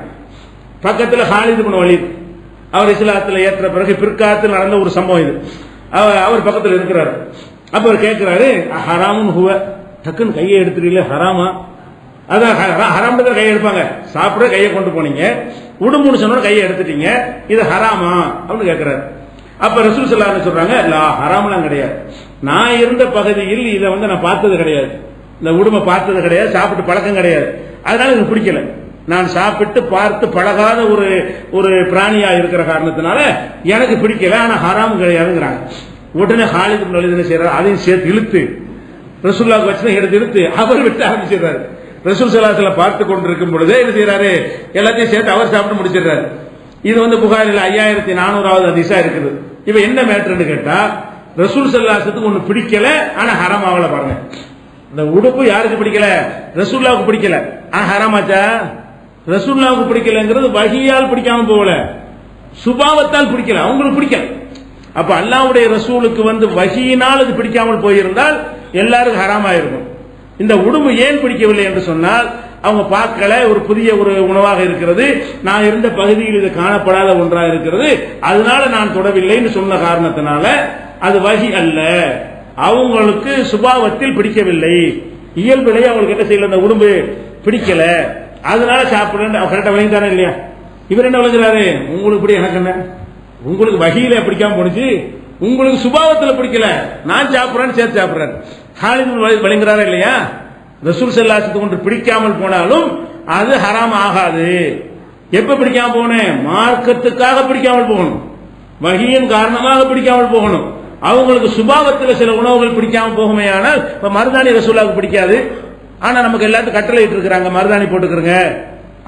பக்கத்துல ஹாலித் இப்னு வலீத், அவர் இஸ்லாத்துல ஏற்ற பிறகு பிற்காலத்தில் நடந்த ஒரு சம்பவம் இது. அவர் பக்கத்தில் இருக்கிறார். அப்ப அவர் கேட்கிறாரு, ஹராமுன் ஹுவ, டக்குன்னு கையை எடுத்துறீங்களே ஹராமா? அதான் ஹராம் கையை எடுப்பாங்க. சாப்பிட கையை கொண்டு போனீங்க, உடும்புன்னு சொன்னோட கையை எடுத்துட்டீங்க, இது ஹராமா அப்படின்னு கேட்கிறாரு. அப்ப ரசூல் ஸல்லல்லாஹு அலைஹி வஸல்லம் சொல்றாங்க, இல்ல ஹராம்லாம் கிடையாது. நான் இருந்த பகுதியில் இதை நான் பார்த்தது கிடையாது, இந்த உடுமை பார்த்தது கிடையாது, சாப்பிட்டு பழக்கம் கிடையாது, அதனால எனக்கு பிடிக்கல. நான் சாப்பிட்டு பார்த்து பழகாத ஒரு பிராணியா இருக்கிற காரணத்தினால எனக்கு பிடிக்கல, ஆனா ஹராம் கிடையாதுங்கிறாங்க. உடனே ஹாலித் இப்னு வலீத் என்ன செய்யறாரு, அதையும் சேர்த்து இழுத்து ரசூலுல்லாஹ்க்கு வச்சு எடுத்து இழுத்து அவர் விட்டு ஆரம்பிச்சிடுறாரு. ரசூல் ஸல்லல்லாஹு அலைஹி வஸல்லம் பார்த்து கொண்டிருக்கும் பொழுதே என்ன செய்யறாரு, எல்லாத்தையும் சேர்த்து அவர் சாப்பிட்டு முடிச்சிடுறாரு. இது புகாரில் 5400வது ஹதீஸா இருக்குது. இப்ப என்ன மேட்டர்னு கேட்டா, ரசூல் ஸல்லல்லாஹு அலைஹி வஸல்லம் ஒண்ணு பிடிக்கல, ஆனா ஹராம் ஆகல. பாருங்க, இந்த உடுப்பு யாருக்கு பிடிக்கல, ரசூலுல்லாஹ்வுக்கு பிடிக்கல, ஆனா ஹராமாச்சா? ரசூலுல்லாஹ்வுக்கு பிடிக்கலங்கிறது வஹியால் பிடிக்காம போகல, சுபாவத்தால் பிடிக்கல, அவங்களுக்கு பிடிக்கல. அப்ப அல்லாஹ்வுடைய ரசூலுக்கு வஹியினால் அது பிடிக்காமல் போயிருந்தால் எல்லாருக்கும் ஹராமா இருக்கும். இந்த உடும்பு ஏன் பிடிக்கவில்லை என்று சொன்னால், அவங்க பார்க்கல, ஒரு புதிய ஒரு உணவாக இருக்கிறது, நான் இருந்த பகுதியில் இது காணப்படாத ஒன்றாக இருக்கிறது, அதனால நான் தொடவில்லைன்னு சொன்ன காரணத்தினால அது வஹி அல்ல, அவங்களுக்கு சுபாவத்தில் பிடிக்கவில்லை, இயல்பிலேயே அவங்களுக்கு என்ன செய்யல, இந்த உடும்பு பிடிக்கல, அதனால சாப்பிடுறேன். கரெக்டா விளங்கிட்டானே இல்லையா? இவர் என்ன விளங்குறாரு, உங்களுக்கு பிடி எனக்கு என்ன, உங்களுக்கு வகையில பிடிக்காம போனுச்சு, உங்களுக்கு சுபாவத்தில் பிடிக்கல, நான் சாப்பிடுறேன்னு சேர்த்து சாப்பிடுறேன். ஹாலித் விளங்குறாரா இல்லையா? ரசூல் ஸல்லல்லாஹு அலைஹி வஸல்லம் ஒன்று பிடிக்காமல் போனாலும் அது ஹராம் ஆகாது. எப்ப பிடிக்காம போனேன், மார்க்கத்துக்காக பிடிக்காமல் போகணும், வஹியின் காரணமாக பிடிக்காமல் போகணும். அவங்களுக்கு சுபாவத்தில் சில உணவுகள் பிடிக்காம போகுமே, ஆனால் இப்ப மருதாணி ரசூலுல்லாஹ்வுக்கு பிடிக்காது, ஆனா நமக்கு எல்லாத்துக்கும் கட்டளை இட்டு இருக்கிறாங்க, மருதாணி போட்டுக்கிறங்க.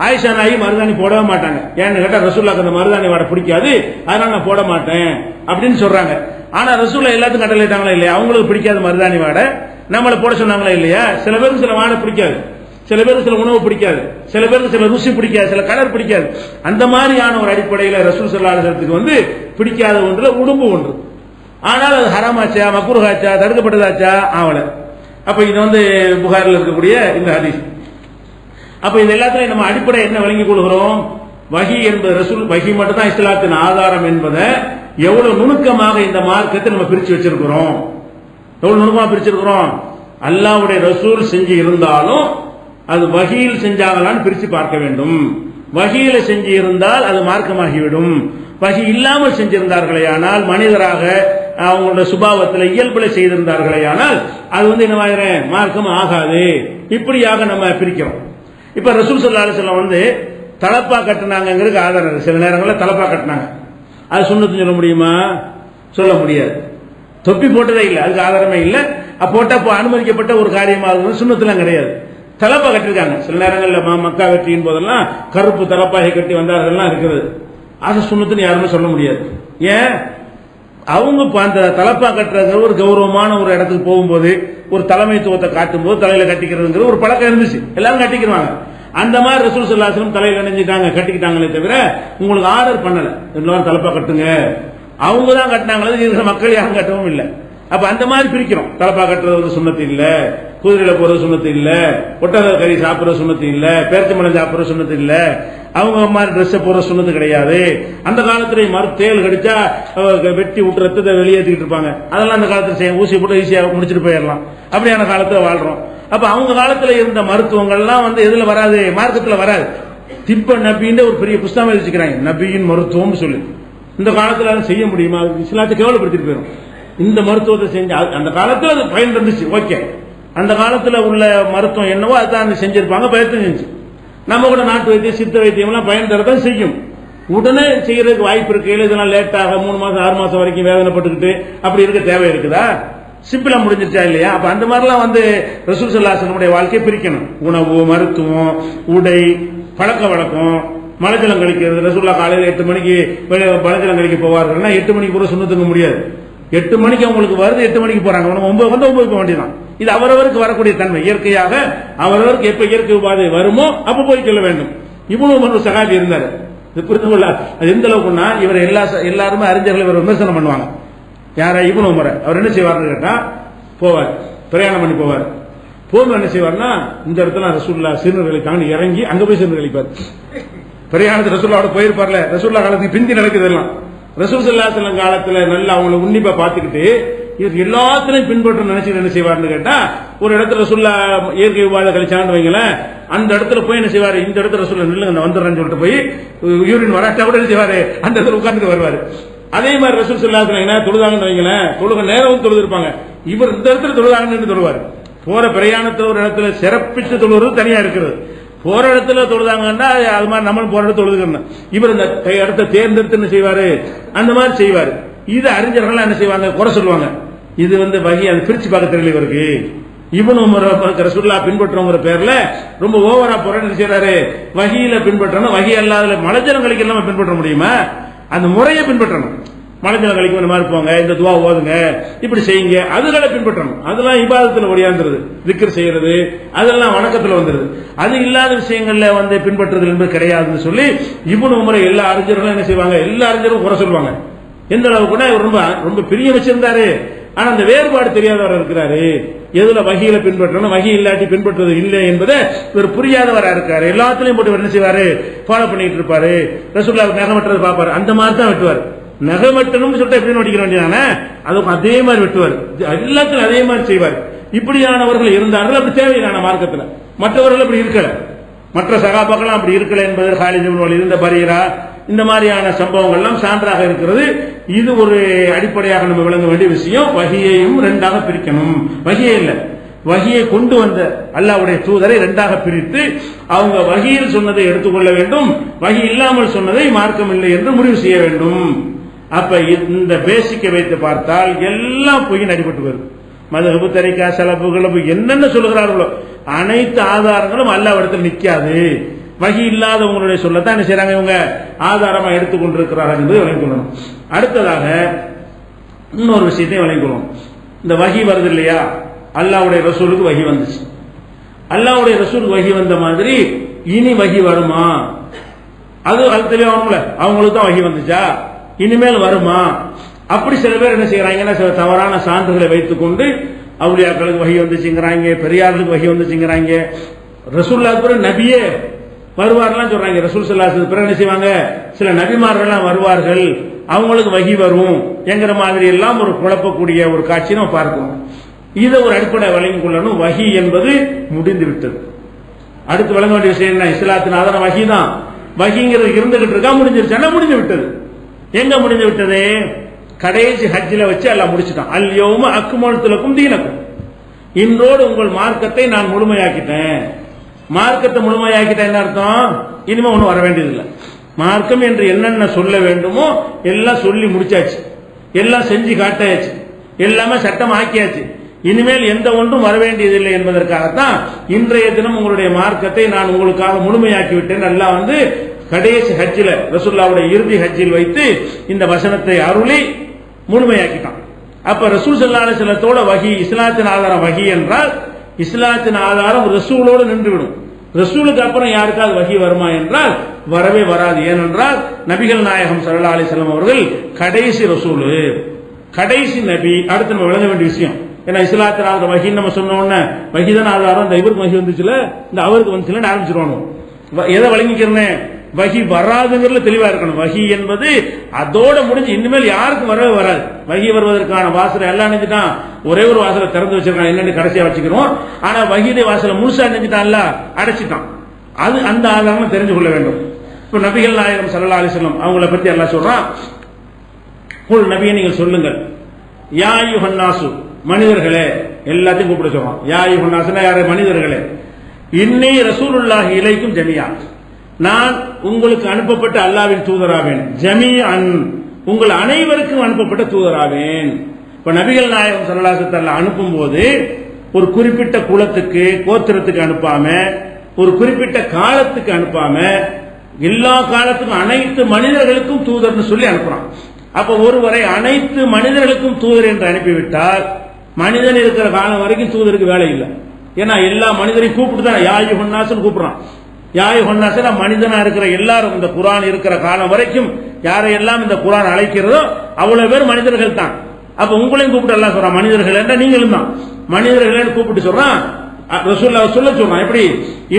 ஆயிஷா நாயகி மருதாணி போடவே மாட்டாங்க, ஏன்னு கேட்டா ரசூலுல்லாஹ்க்கு அந்த மருதாணி வாடை பிடிக்காது, அதனால நான் போட மாட்டேன் அப்படின்னு சொல்றாங்க. ஆனா ரசூலுல்லாஹ் எல்லாத்துக்கும் கட்டளை இட்டாங்களா இல்லையா? அவங்களுக்கு பிடிக்காது மருதாணி வாடை, நம்மளை போட சொன்னாங்களா இல்லையா? சில பேருக்கு சில வாடை பிடிக்காது, சில பேருக்கு சில உணவு பிடிக்காது, சில பேருக்கு சில ருசி பிடிக்காது, சில கலர் பிடிக்காது. அந்த மாதிரியான ஒரு அடிப்படையில் ரசூல் ஸல்லல்லாஹு அலைஹி வஸல்லத்துக்கு பிடிக்காத ஒன்றுல உடும்பு ஒன்று. ஆனால் அது ஹராமாச்சா, மக்ரூஹாச்சா, தடுக்கப்பட்டதாச்சா? ஆவல. அப்ப இது புகாரில் இருக்கக்கூடிய இந்த ஹதீஸ். அப்ப இது எல்லாத்திலையும் நம்ம அடிப்படை என்ன விளங்கிக் கொள்கிறோம், வஹி என்பது ரசூல், வஹி மட்டும் தான் இஸ்லாத்தின் ஆதாரம் என்பதை எவ்வளவு நுணுக்கமாக இந்த மார்க்கத்தை நம்ம பிரிச்சு வச்சிருக்கிறோம், எவ்வளவு நுணுக்கமாக பிரிச்சிருக்கிறோம். அல்லாஹ்வுடைய ரசூல் செஞ்சு இருந்தாலும் அது வஹியில் செஞ்சாங்களான்னு பிரிச்சு பார்க்க வேண்டும். வஹியில செஞ்சு இருந்தால் அது மார்க்கமாகிவிடும். வஹி இல்லாமல் செஞ்சிருந்தார்களே ஆனால், மனிதராக அவங்களுடைய சுபாவத்தில் இயல்புல செய்திருந்தார்களே ஆனால் அது என்னவாயிர மார்க்கம் ஆகாது. இப்படியாக நம்ம பிரிக்கிறோம். இப்ப ரசூல் ஸல்லல்லாஹு அலைஹி வஸல்லம் தலப்பா கட்டினாங்கிறதுக்கு ஆதாரம், சில நேரங்களில் தலப்பா கட்டினாங்க, அது சுன்னத்துன்னு சொல்ல முடியுமா? சொல்ல முடியாது. தொப்பி போட்டதே இல்லை, அதுக்கு ஆதாரமே இல்லை. போட்டா அனுமதிக்கப்பட்ட ஒரு காரியமாக சுன்னத்துலாம் கிடையாது. தலப்பா கட்டிருக்காங்க. சில நேரங்களில் மக்கா வெற்றியின் போதெல்லாம் கருப்பு தலப்பாகை கட்டி வந்தார்கள்லாம் இருக்கிறது, அது சுன்னத்துன்னு யாருமே சொல்ல முடியாது. ஏன்? அவங்க அந்த தலப்பா கட்டுறது ஒரு கௌரவமான ஒரு இடத்துக்கு போகும்போது ஒரு தலைமைத்துவத்தை காட்டும் போது தலையில கட்டிக்கிறதுங்கிற ஒரு பழக்கம் இருந்துச்சு, எல்லாரும் கட்டிக்கிறாங்க. அந்த மாதிரி ரசூல் ஸல்லல்லாஹு அலைஹி வஸல்லம் தலையில நினைஞ்சிட்டாங்க, கட்டிக்கிட்டாங்களே தவிர உங்களுக்கு ஆர்டர் பண்ணல, எல்லாரும் தலப்பா கட்டுங்க, அவங்க தான் கட்டினாங்களே, மக்கள் யாரும் கட்டவும் இல்லை. அப்ப அந்த மாதிரி பிரிக்கிறோம். தலப்பா கட்டுறது சுன்னத்து இல்ல, குதிரையில போறது சுன்னத்து இல்ல, ஒட்டக கறி சாப்பிடுற சுன்னத்து இல்ல, பேர்ச்சம்பழம் சாப்பிடுற சுன்னத்து இல்ல, அவங்க மாதிரி ட்ரெஸ் போற சுன்னத்து கிடையாது. அந்த காலத்துல தேல் கடிச்சா வெட்டி விட்டு ரத்தத்தை வெளியேற்றிட்டு இருப்பாங்க, அதெல்லாம் அந்த காலத்துல ஊசி போட்டு ஈஸியா முடிச்சுட்டு போயிடலாம். அப்படியான காலத்துல வாழ்றோம். அப்ப அவங்க காலத்துல இருந்த மருத்துவங்கள்லாம் எதுல வராது, மார்க்கத்துல வராது. திப்ப நபின்னு ஒரு பெரிய புஸ்தகம் எழுதிக்கிறாங்க, நபியின் மருத்துவம் சொல்லி. இந்த காலத்துல செய்ய முடியுமா? இஸ்லாத்தை கேவலப்படுத்திட்டு போயிடும். இந்த மருத்துவத்தை செஞ்ச அந்த காலத்துல அது பயன் இருந்துச்சு, ஓகே. அந்த காலத்துல உள்ள மருத்துவம் என்னவோ அதான் செஞ்சிருப்பாங்க, பயத்தை செஞ்சு. நம்ம கூட நாட்டு வைத்தியம், சித்த வைத்தியம் எல்லாம் பயன் தரதான் செய்யும். உடனே செய்யறதுக்கு வாய்ப்பு இருக்கு. இதெல்லாம் லேட்டாக 3 மாசம் 6 மாசம் வரைக்கும் வேதனைப்பட்டுக்கிட்டு அப்படி இருக்க தேவை இருக்குதா? சிம்பிளா முடிஞ்சிருச்சா இல்லையா? அப்ப அந்த மாதிரிலாம் ரசூல் ஸல்லல்லாஹு அலைஹி வஸல்லம் வாழ்க்கையை பிரிக்கணும். உணவு, மருத்துவம், உடை, பழக்க வழக்கம், மலைஜலம் கழிக்கிறது. ரசூலுல்லாஹ் காலையில் 8 மணிக்கு மலைஜலம் கழிக்க போவார்கள்னா 8 மணிக்கு கூட சுண்ணத்துங்க முடியாது. 8 மணிக்கு அவங்களுக்கு வருது, 8 மணிக்கு போறாங்க, 9 வந்து 9 போக வேண்டியதான். இது அவரவருக்கு வரக்கூடிய தன்மை. இயற்கையாக அவரவருக்கு எப்ப இயற்கை உபாதை வருமோ அப்ப போய் சொல்ல வேண்டும். இப்னு உமர் சஹாபி இருந்தாரு. இது புரிந்து கொள்ள அது எந்த அளவுக்குன்னா, இவர் எல்லாருமே அறிஞர்கள் இவர் விமர்சனம் பண்ணுவாங்க. யார? இப்னு உமர். அவர் என்ன செய்வார்னு கேட்டா, போவார், பிரயாணம் பண்ணி போவார். போகும்போது என்ன செய்வார்னா, இந்த இடத்துல ரசூலுல்லாஹ் சிறுநீர்களை தாண்டி இறங்கி அங்க போய் சிறுநீர் கழிப்பார். பிரயாணத்தில் ரசூலுல்லாஹோட போயிருப்பார்ல, ரசூலுல்லாஹ் காலத்துக்கு பிந்தி நடக்குது எல்லாம். ரசூல் ஸல்லல்லாஹு அலைஹி வஸல்லம் காலத்துல நல்லா அவங்களை உன்னிப்பா பார்த்துக்கிட்டு இவர் எல்லாத்திலையும் பின்பற்ற நினைச்சு என்ன செய்வார்னு கேட்டா, ஒரு இடத்துல ரசூலுல்லாஹ் இயற்கை உபாதை கழிச்சான்னு வைங்களேன், அந்த இடத்துல போய் என்ன செய்வாரு, இந்த இடத்துல ரசூலுல்லாஹ் நில்லுங்க வந்துடுறேன்னு சொல்லிட்டு போய் யூரின் வராட்டா கூட என்ன செய்வாரு, அந்த இடத்துல உட்கார்ந்து வருவாரு. அதே மாதிரி ரசூல் ஸல்லல்லாஹு அலைஹி வஸல்லம் தொழுதாங்கன்னு வைங்களேன், தொழுக நேரம் தொழுது இருப்பாங்க, இவர் இந்த இடத்துல தொழுதாங்கன்னு தொழுவாரு. போற பிரயாணத்துல ஒரு இடத்துல சிறப்பிச்சு தொழுவது தனியா இருக்கிறது. போற இடத்துல தொழுதாங்கன்னா அது மாதிரி நம்ம போற இடத்துல தொழுதுக்கணும். இவர் இந்த இடத்தை தேர்ந்தெடுத்து என்ன செய்வாரு, அந்த மாதிரி செய்வாரு. இது அறிஞர்கள் என்ன செய்வாங்க, குறை சொல்லுவாங்க. இது வகி, அது பிரிச்சு பார்க்க தெரியல இவருக்கு. இப்னு உமர் ரசூலுல்லாஹ் பின்பற்றவங்கிற பேர்ல ரொம்ப ஓவரா போற என்ன செய்யறாரு, வகியில பின்பற்றணும், வகி அல்லாத மலஜனங்களுக்கு எல்லாம் பின்பற்ற முடியுமா? அந்த முறையை பின்பற்றணும். மலஜனங்களுக்கு இந்த மாதிரி போங்க, இந்த துவா ஓதுங்க, இப்படி செய்யுங்க, அதுகளை பின்பற்றணும். அதெல்லாம் இபாதத்துல ஒடியாந்துருது, திக்ர் செய்யறது அதெல்லாம் வணக்கத்துல வந்துருது. அது இல்லாத விஷயங்கள்ல பின்பற்றுறது என்பது கிடையாதுன்னு சொல்லி இப்னு உமரை எல்லா அறிஞர்களும் என்ன செய்வாங்க, எல்லா அறிஞரும் குறை சொல்லுவாங்க. எந்த அளவுக்குன்னா இவர் ரொம்ப ரொம்ப பிரிய வச்சிருந்தாரு. ஆனா அந்த வேறுபாடு தெரியாதவர் இருக்கிறாரு. எதுல வகியில பின்பற்றணும், வகி இல்லாட்டி பின்பற்றுவது இல்லை என்பதை இவர் புரியாதவரா இருக்காரு. எல்லாத்திலையும் போட்டு என்ன செய்வாரு, ஃபாலோ பண்ணிட்டு இருப்பாரு. ரசூலுல்லாஹ் நகம் வெட்டுறது பாப்பாரு, அந்த மாதிரி தான் வெட்டுவார். நகம் வெட்டணும்னு சொல்லிட்டு எப்படின்னு வெட்டிக்கிற வேண்டியதானே, அதுவும் அதே மாதிரி வெட்டுவார். எல்லாத்திலும் அதே மாதிரி செய்வார். இப்படியானவர்கள் இருந்தார்கள். அப்படி தேவையான மார்க்கத்தில் மற்றவர்கள் அப்படி இருக்கல, மற்ற சகாபாக்கள் அப்படி இருக்கல என்பது காலித் இப்னு வலீத், இந்த பரீரா, இந்த மாதிரியான சம்பவங்கள் எல்லாம் சான்றாக இருக்கிறது. இது ஒரு அடிப்படையாக நம்ம விளங்க வேண்டிய விஷயம். வகியையும் ரெண்டாக பிரிக்கணும். வகியே இல்ல, வகியை கொண்டு வந்த அல்லாஹ்வுடைய தூதரை ரெண்டாக பிரித்து அவங்க வகியில் சொன்னதை எடுத்துக்கொள்ள வேண்டும், வகி இல்லாமல் சொன்னதை மார்க்கம் இல்லை என்று முடிவு செய்ய வேண்டும். அப்ப இந்த பேசிக்கை வைத்து பார்த்தால் எல்லாம் பொய்யின் அடிபட்டு வருது. மதுஹபு, தரிகா, சலபுகள் என்னென்ன சொல்கிறார்களோ அனைத்து ஆதாரங்களும் அல்லாஹ்விடத்தில் நிற்காது. வகி இல்லாதவங்களுடைய சொல்லத்தான் என்ன செய்யறாங்க, இவங்க ஆதாரமா எடுத்துக்கொண்டிருக்கிறார்கள் என்பதை விளங்கிக் கொள்ளணும். அடுத்ததாக இன்னொரு விஷயத்தையும் விளங்கிக் கொள்ளணும். இந்த வகி வருது இல்லையா, அல்லாஹ்வுடைய ரசூலுக்கு வகி வந்துச்சு. அல்லாஹ்வுடைய ரசூலுக்கு வகி வந்த மாதிரி இனி வகி வருமா, அது தெளிவானும்ல, அவங்களுக்கு தான் வகி வந்துச்சா, இனிமேல் வருமா? அப்படி சில பேர் என்ன செய்யறாங்கன்னா, சில தவறான சான்றுகளை வைத்துக் கொண்டு அவுலியாக்களுக்கு வகி வந்துச்சுங்கிறாங்க, பெரியார்களுக்கு வகி வந்துச்சுங்கிறாங்க. ரசூலுல்லாஹ் கூட நபியே வருவார்லாம் சொல்றாங்க. ரசூல் ஸல்லல்லாஹு அலைஹி வஸல்லம் பிறகு என்ன செய்வாங்க, சில நபிமார்கள்லாம் வருவார்கள், அவங்களுக்கு வகி வரும் என்கிற மாதிரி எல்லாம் ஒரு குழப்பக்கூடிய ஒரு காட்சி நம்ம பார்க்கிறோம். இதை ஒரு அடிப்படை வழங்கிக் கொள்ளணும். வகி என்பது முடிந்து விட்டது. அடுத்து வழங்க வேண்டிய விஷயம் என்ன, இஸ்லாத்தின் ஆதாரம் வகி தான். வகிங்கிறது இருந்துகிட்டு இருக்கா, முடிஞ்சிருச்சா? முடிஞ்சு விட்டது. எங்க முடிஞ்சு விட்டது? கடைசி ஹஜ்ஜில வச்சு எல்லாம் முடிச்சுட்டான். அல் யௌம அக்மல்து லக்கும் தீனக்கும், இன்றோடு உங்கள் மார்க்கத்தை நான் முழுமையாக்கிட்டேன். மார்க்கத்தை முழுமையாக்கிட்டேன் என்ன அர்த்தம்? இனிமே ஒன்றும் வர வேண்டியதில்லை. மார்க்கம் என்று என்னென்ன சொல்ல வேண்டுமோ எல்லாம் சொல்லி முடிச்சாச்சு, எல்லாம் செஞ்சு காட்டாச்சு, எல்லாமே சட்டம் ஆக்கியாச்சு. இனிமேல் எந்த ஒன்றும் வர வேண்டியதில்லை என்பதற்காகத்தான் இன்றைய தினம் உங்களுடைய மார்க்கத்தை நான் உங்களுக்காக முழுமையாக்கி விட்டேன். எல்லாம் கடைசி ஹஜ்ஜில, ரசூலுல்லாஹ்வுடைய இறுதி ஹஜ்ஜில் வைத்து இந்த வசனத்தை அருளி முழுமையாக்கிட்டான். அப்ப ரசூல் ஸல்லல்லாஹு அலைஹி வஸல்லத்தோட வகி, இஸ்லாத்தின் ஆதாரம் வகி என்றால் இஸ்லாத்தின் ஆதாரம் ரசூலோடு நின்றுவிடும். ரசூலுக்கு அப்புறம் யாருக்காவது வகி வருமா என்றால் வரவே வராது. ஏனென்றால் நபிகள் நாயகம் ஸல்லல்லாஹு அலைஹி வஸல்லம் அவர்கள் கடைசி ரசூலு, கடைசி நபி. அடுத்து நம்ம விளங்க வேண்டிய விஷயம், ஏன்னா இஸ்லாத்தின் ஆதாரம் வகின்னு நம்ம சொன்ன உடனே வகிதான் ஆதாரம், இந்த இவருக்கு வகி வந்துச்சுல, இந்த அவருக்கு வந்துச்சுல ஆரம்பிச்சிருவானு. எதை வழங்கிக்கிறேன், வகி வராதுங்கிறதுல தெளிவா இருக்கணும். வகி என்பது அதோட முடிஞ்சு இனிமேல் யாருக்கும் வரவே வராது. வகி வருவதற்கான வாசலை எல்லாம் நினைச்சுட்டான், ஒரே ஒரு வாசலை திறந்து வச்சிருக்கான், என்னன்னு கடைசியா வச்சுக்கிறோம். ஆனா வகியுடைய வாசலை முழுசா நினைச்சுட்டான்ல, அடைச்சிட்டான். அது அந்த ஆதாரம் தெரிஞ்சு கொள்ள வேண்டும். இப்ப நபிகள் நாயகம் ஸல்லல்லாஹு அலைஹி வஸல்லம் அவங்கள பத்தி அல்லாஹ் சொல்றான், குல் நபியே நீங்கள் சொல்லுங்கள், யா அய்யுஹன் நாசு, மனிதர்களே, எல்லாத்தையும் கூப்பிட சொல்றான். யா அய்யுஹன் நாசுனா யாரு? மனிதர்களே. இன்னி ரசூலுல்லாஹி இலைக்கும் ஜமீஆ, நான் உங்களுக்கு அனுப்பப்பட்ட அல்லாஹ்வின் தூதராவேன். ஜமீஅன், உங்கள் அனைவருக்கும் அனுப்பப்பட்ட தூதராவேன். இப்ப நபிகள் நாயகம் ஸல்லல்லாஹு அலைஹி வஸல்லம் அனுப்பும் போது ஒரு குறிப்பிட்ட குலத்துக்கு, கோத்திரத்துக்கு அனுப்பாம, ஒரு குறிப்பிட்ட காலத்துக்கு அனுப்பாம, எல்லா காலத்துக்கும் அனைத்து மனிதர்களுக்கும் தூதர்னு சொல்லி அனுப்புறான். அப்ப ஒருவரை அனைத்து மனிதர்களுக்கும் தூதர் என்று அனுப்பிவிட்டால் மனிதன் இருக்கிற காலம் வரைக்கும் தூதருக்கு வேலை இல்லை. ஏன்னா எல்லா மனிதரையும் கூப்பிட்டு தான் யாயு ஹொன்னாசன் கூப்பிடுறான். யாயு ஹொன்னாசன் மனிதனா இருக்கிற எல்லாரும் இந்த குர்ஆன் இருக்கிற காலம் வரைக்கும் யாரையெல்லாம் இந்த குர்ஆன் அழைக்கிறதோ அவ்வளவு பேர் மனிதர்கள் தான். அப்ப உங்களையும் கூப்பிட்டு எல்லாம் சொல்றான் மனிதர்கள் என்ற நீங்களும் தான் மனிதர்கள் கூப்பிட்டு சொல்றான். ரசூலுல்லாஹ் சொல்றான் எப்படி,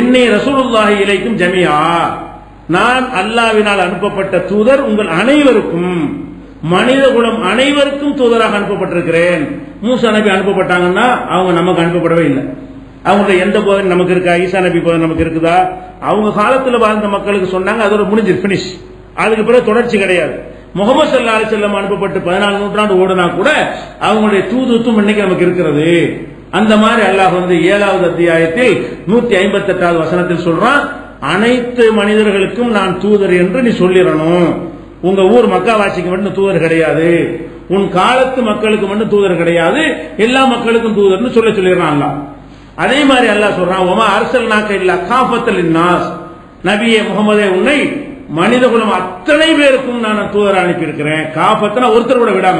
இன்னி ரசூலுல்லாஹி இலைக்கும் ஜமீஆ, நான் அல்லாஹ்வினால் அனுப்பப்பட்ட தூதர் உங்கள் அனைவருக்கும், மனித குலம் அனைவருக்கும் தூதராக அனுப்பப்பட்டிருக்கிறேன். மூசா நபி அனுப்பப்பட்டாங்கன்னா அவங்க நமக்கு அனுப்பப்படவே இல்லை. அவங்களுடைய எந்த போதனை நமக்கு இருக்கா? ஈசா நபி போதனை நமக்கு இருக்குதா? அவங்க காலத்தில் வாழ்ந்த மக்களுக்கு சொன்னாங்க, அதோட முடிஞ்சு பினிஷ். அதுக்கு பிறகு தொடர்ச்சி கிடையாது. முகமது ஸல்லல்லாஹு அலைஹி வஸல்லம் அனுப்பப்பட்டு 14 நூற்றாண்டு ஓடுனா கூட அவங்களுடைய தூதுத்துவம் இன்னைக்கு நமக்கு இருக்கிறது. அந்த மாதிரி அல்லாஹ் 7வது அத்தியாயத்தில் 158வது வசனத்தில் சொல்றான், அனைத்து மனிதர்களுக்கும் நான் தூதர் என்று நீ சொல்லிடணும். உங்க ஊர் மக்காவாசிக்கு மட்டும் தூதர் கிடையாது, உன் காலத்து மக்களுக்கு மட்டும் தூதர் கிடையாது, எல்லா மக்களுக்கும் தூதர்னு சொல்லிடுறான் அல்லாஹ். அதே மாதிரி அல்லாஹ் சொல்றான், ஒமா அர்சல்நாக இல்லா காஃபத்தல் லின்னாஸ், நபியே முகமதே உன்னை மனிதகுலம் அத்தனை பேருக்கும் நான் தூதர் அனுப்பி இருக்கிறேன். காஃபத்னா ஒருத்தர் கூட விடாம,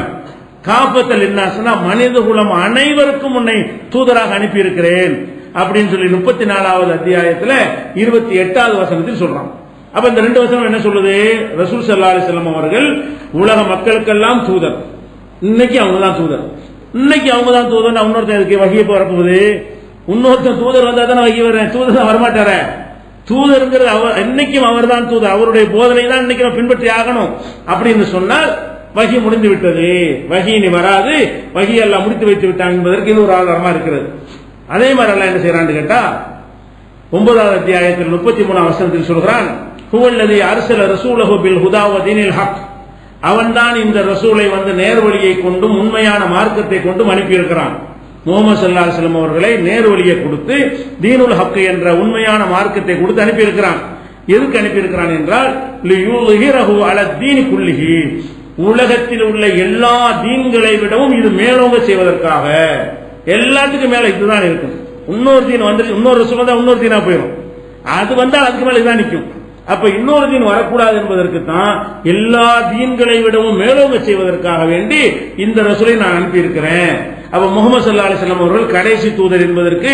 காஃபத்தல் லின்னாஸ்னா மனிதகுலம் அனைவருக்கும் உன்னை தூதராக அனுப்பி இருக்கிறேன் அப்படின்னு சொல்லி 34வது அத்தியாயத்துல 28வது வசனத்தில் சொல்றான். அப்ப இந்த 2 வசனம் என்ன சொல்லுது? ரசூல் ஸல்லல்லாஹு அலைஹி வஸல்லம் அவர்கள் உலக மக்களுக்கெல்லாம் தூதர். இன்னைக்கு அவங்க தான் தூதர். இன்னைக்கு அவங்க தான் தூதர். இன்னொருத்தருக்கு வஹி வரப்போகுது. இன்னொருத்தர் தூதர் வந்தா தானே வஹி வரேன், தூதர் தான் வரமாட்டார. தூதர்ங்கிறது அவர், இன்னைக்கும் அவர் தான் தூதர். அவருடைய போதனை தான் இன்னைக்கு நம்ம பின்பற்றி ஆகணும் அப்படின்னு சொன்னால் வஹி முடிந்து விட்டது, வஹி இனி வராது, வஹி எல்லாம் முடித்து வைத்து விட்டாங்க என்பதற்கு இது ஒரு ஆதாரமா இருக்கிறது. அதே மாதிரி அல்லாஹ் என்ன செய்யறான்னு கேட்டா 9வது அத்தியாயத்தில் 33வது வசனத்தில் சொல்கிறான், ஹுவல்லதி அர்ஸல ரசூலஹு பில் ஹுதா வ தீனில் ஹக், அவன்தான் இந்த ரசூலை நேர்வழியை கொண்டும் உண்மையான மார்க்கத்தை கொண்டும் அனுப்பி இருக்கிறான். முஹம்மது ஸல்லல்லாஹு அலைஹி வஸல்லம் அவர்களை நேர்வழியை கொடுத்து தீனுல் ஹக் என்ற உண்மையான மார்க்கத்தை கொடுத்து அனுப்பி இருக்கிறான். எதுக்கு அனுப்பி இருக்கிறான் என்றால் லியுல்ஹிரஹு அலா தீனி குல்லிஹி, உலகத்தில் உள்ள எல்லா தீன்களை விடவும் இது மேலோங்க செய்வதற்காக. எல்லாத்துக்கும் மேல இதுதான் இருக்கும். இன்னொரு தீன் வந்து இன்னொரு ரசூல் வந்தா இன்னொரு தீனா போயிடும், அது வந்தால் அதுக்கு மேல இதுதான் நிற்கும். அப்ப இன்னொரு தீன் வரக்கூடாது என்பதற்கு தான் எல்லா தீன்களை விடவும் மேலோங்க செய்வதற்காக வேண்டி இந்த ரசூலை நான் அனுப்பி இருக்கிறேன். அப்ப முஹம்மது ஸல்லல்லாஹு அலைஹி வஸல்லம் அவர்கள் கடைசி தூதர் என்பதற்கு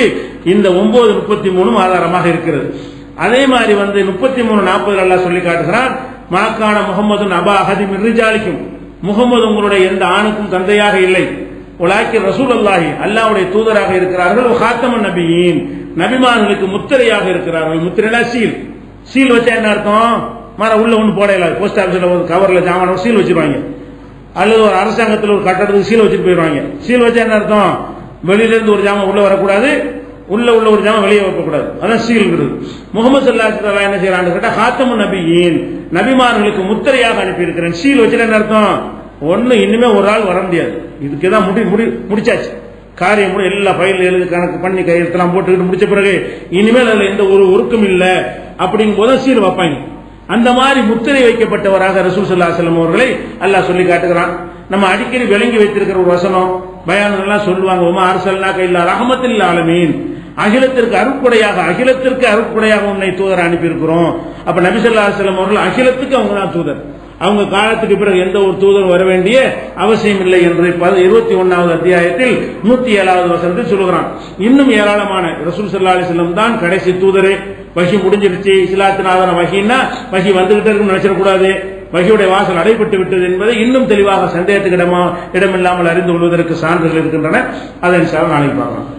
இந்த 9:33 ஆதாரமாக இருக்கிறது. அதே மாதிரி 33:40 அல்லாஹ் சொல்லி காட்டுகிறான், மாக்கான முஹம்மது அபா அஹதி மின் ரிஜாலிக்கும், முகமது உங்களுடைய எந்த ஆணுக்கும் தந்தையாக இல்லை, வலாக்கின் ரசூலுல்லாஹி அல்லாஹ்வுடைய தூதராக இருக்கிறார்கள், ஹாத்தமன் நபியின் நபிமார்களுக்கு முத்திரையாக இருக்கிறார்கள். முத்திரைனா சீல். சீல் வச்சா என்ன அர்த்தம்? உள்ள ஒண்ணு போடல, போஸ்ட் ஆபீஸ்ல ஒரு கவர்ல ஜாமான சீல் வச்சிருவாங்க, அல்லது ஒரு அரசாங்கத்தில் ஒரு கட்டடத்துக்கு சீல் வச்சுட்டு போயிடுவாங்க. சீல் வச்சா என்ன அர்த்தம்? வெளியில இருந்து ஒரு ஜாமான் உள்ள வரக்கூடாது, உள்ள ஒரு ஜாமான் வெளியே வைக்கக்கூடாது, அதான் சீல்ங்கிறது. முகமது ஸல்லல்லாஹு அலைஹி வஸல்லம் என்ன செய்யறான்னு கேட்டா ஹாத்தமுன் நபியின் நபிமார்களுக்கு முத்திரையாக அனுப்பி இருக்கிறேன். சீல் வச்சுட்டு என்ன அர்த்தம்? ஒண்ணு இனிமே ஒரு ஆள் வர முடியாது, இதுக்குதான் முடிச்சாச்சு காரியம், எல்லா ஃபைல் எழுதி கணக்கு பண்ணி கையெழுத்தெல்லாம் போட்டுக்கிட்டு முடிச்ச பிறகு இனிமேல் அதுல எந்த ஒரு ஒருக்கும் இல்ல அப்படிங்கும் போது சீல் வைப்பாங்க. அந்த மாதிரி முத்திரை வைக்கப்பட்டவராக ரசூல் ஸல்லல்லாஹு அலைஹி வஸல்லம் அவர்களை அல்லாஹ் சொல்லி காட்டுகிறான். நம்ம அடிக்கடி விளங்கி வைத்திருக்கிற ஒரு வசனம், பயான்கள்லாம் சொல்லுவாங்க, உமா அர்ஸல்னாக இல்லா ரஹ்மத்துல் லில் ஆலமீன், அகிலத்திற்கு அருட்கொடையாக உன்னை தூதர் அனுப்பி இருக்கிறோம். அப்ப நபி ஸல்லல்லாஹு அலைஹி வஸல்லம் அவர்கள் அகிலத்துக்கு அவங்க தான் தூதர். அவங்க காலத்துக்கு பிறகு எந்த ஒரு தூதர் வர வேண்டிய அவசியம் இல்லை என்று 21வது அத்தியாயத்தில் 107வது வசனத்தில் சொல்லுகிறான். இன்னும் ஏராளமான ரசூல் ஸல்லல்லாஹு அலைஹி வஸல்லம் தான் கடைசி தூதர். வஹி முடிஞ்சிருச்சு, இஸ்லாத்தினாதான வஹின்னா வஹி வந்துகிட்டே இருக்குன்னு நினைச்சிடக்கூடாது, வஹியுடைய வாசல் அடைபட்டு விட்டது என்பதை இன்னும் தெளிவாக சந்தேகத்துக்கு இடமில்லாமல் அறிந்து கொள்வதற்கு சான்றுகள் இருக்கின்றன. அதை நாளைக்கு பார்க்கலாம்.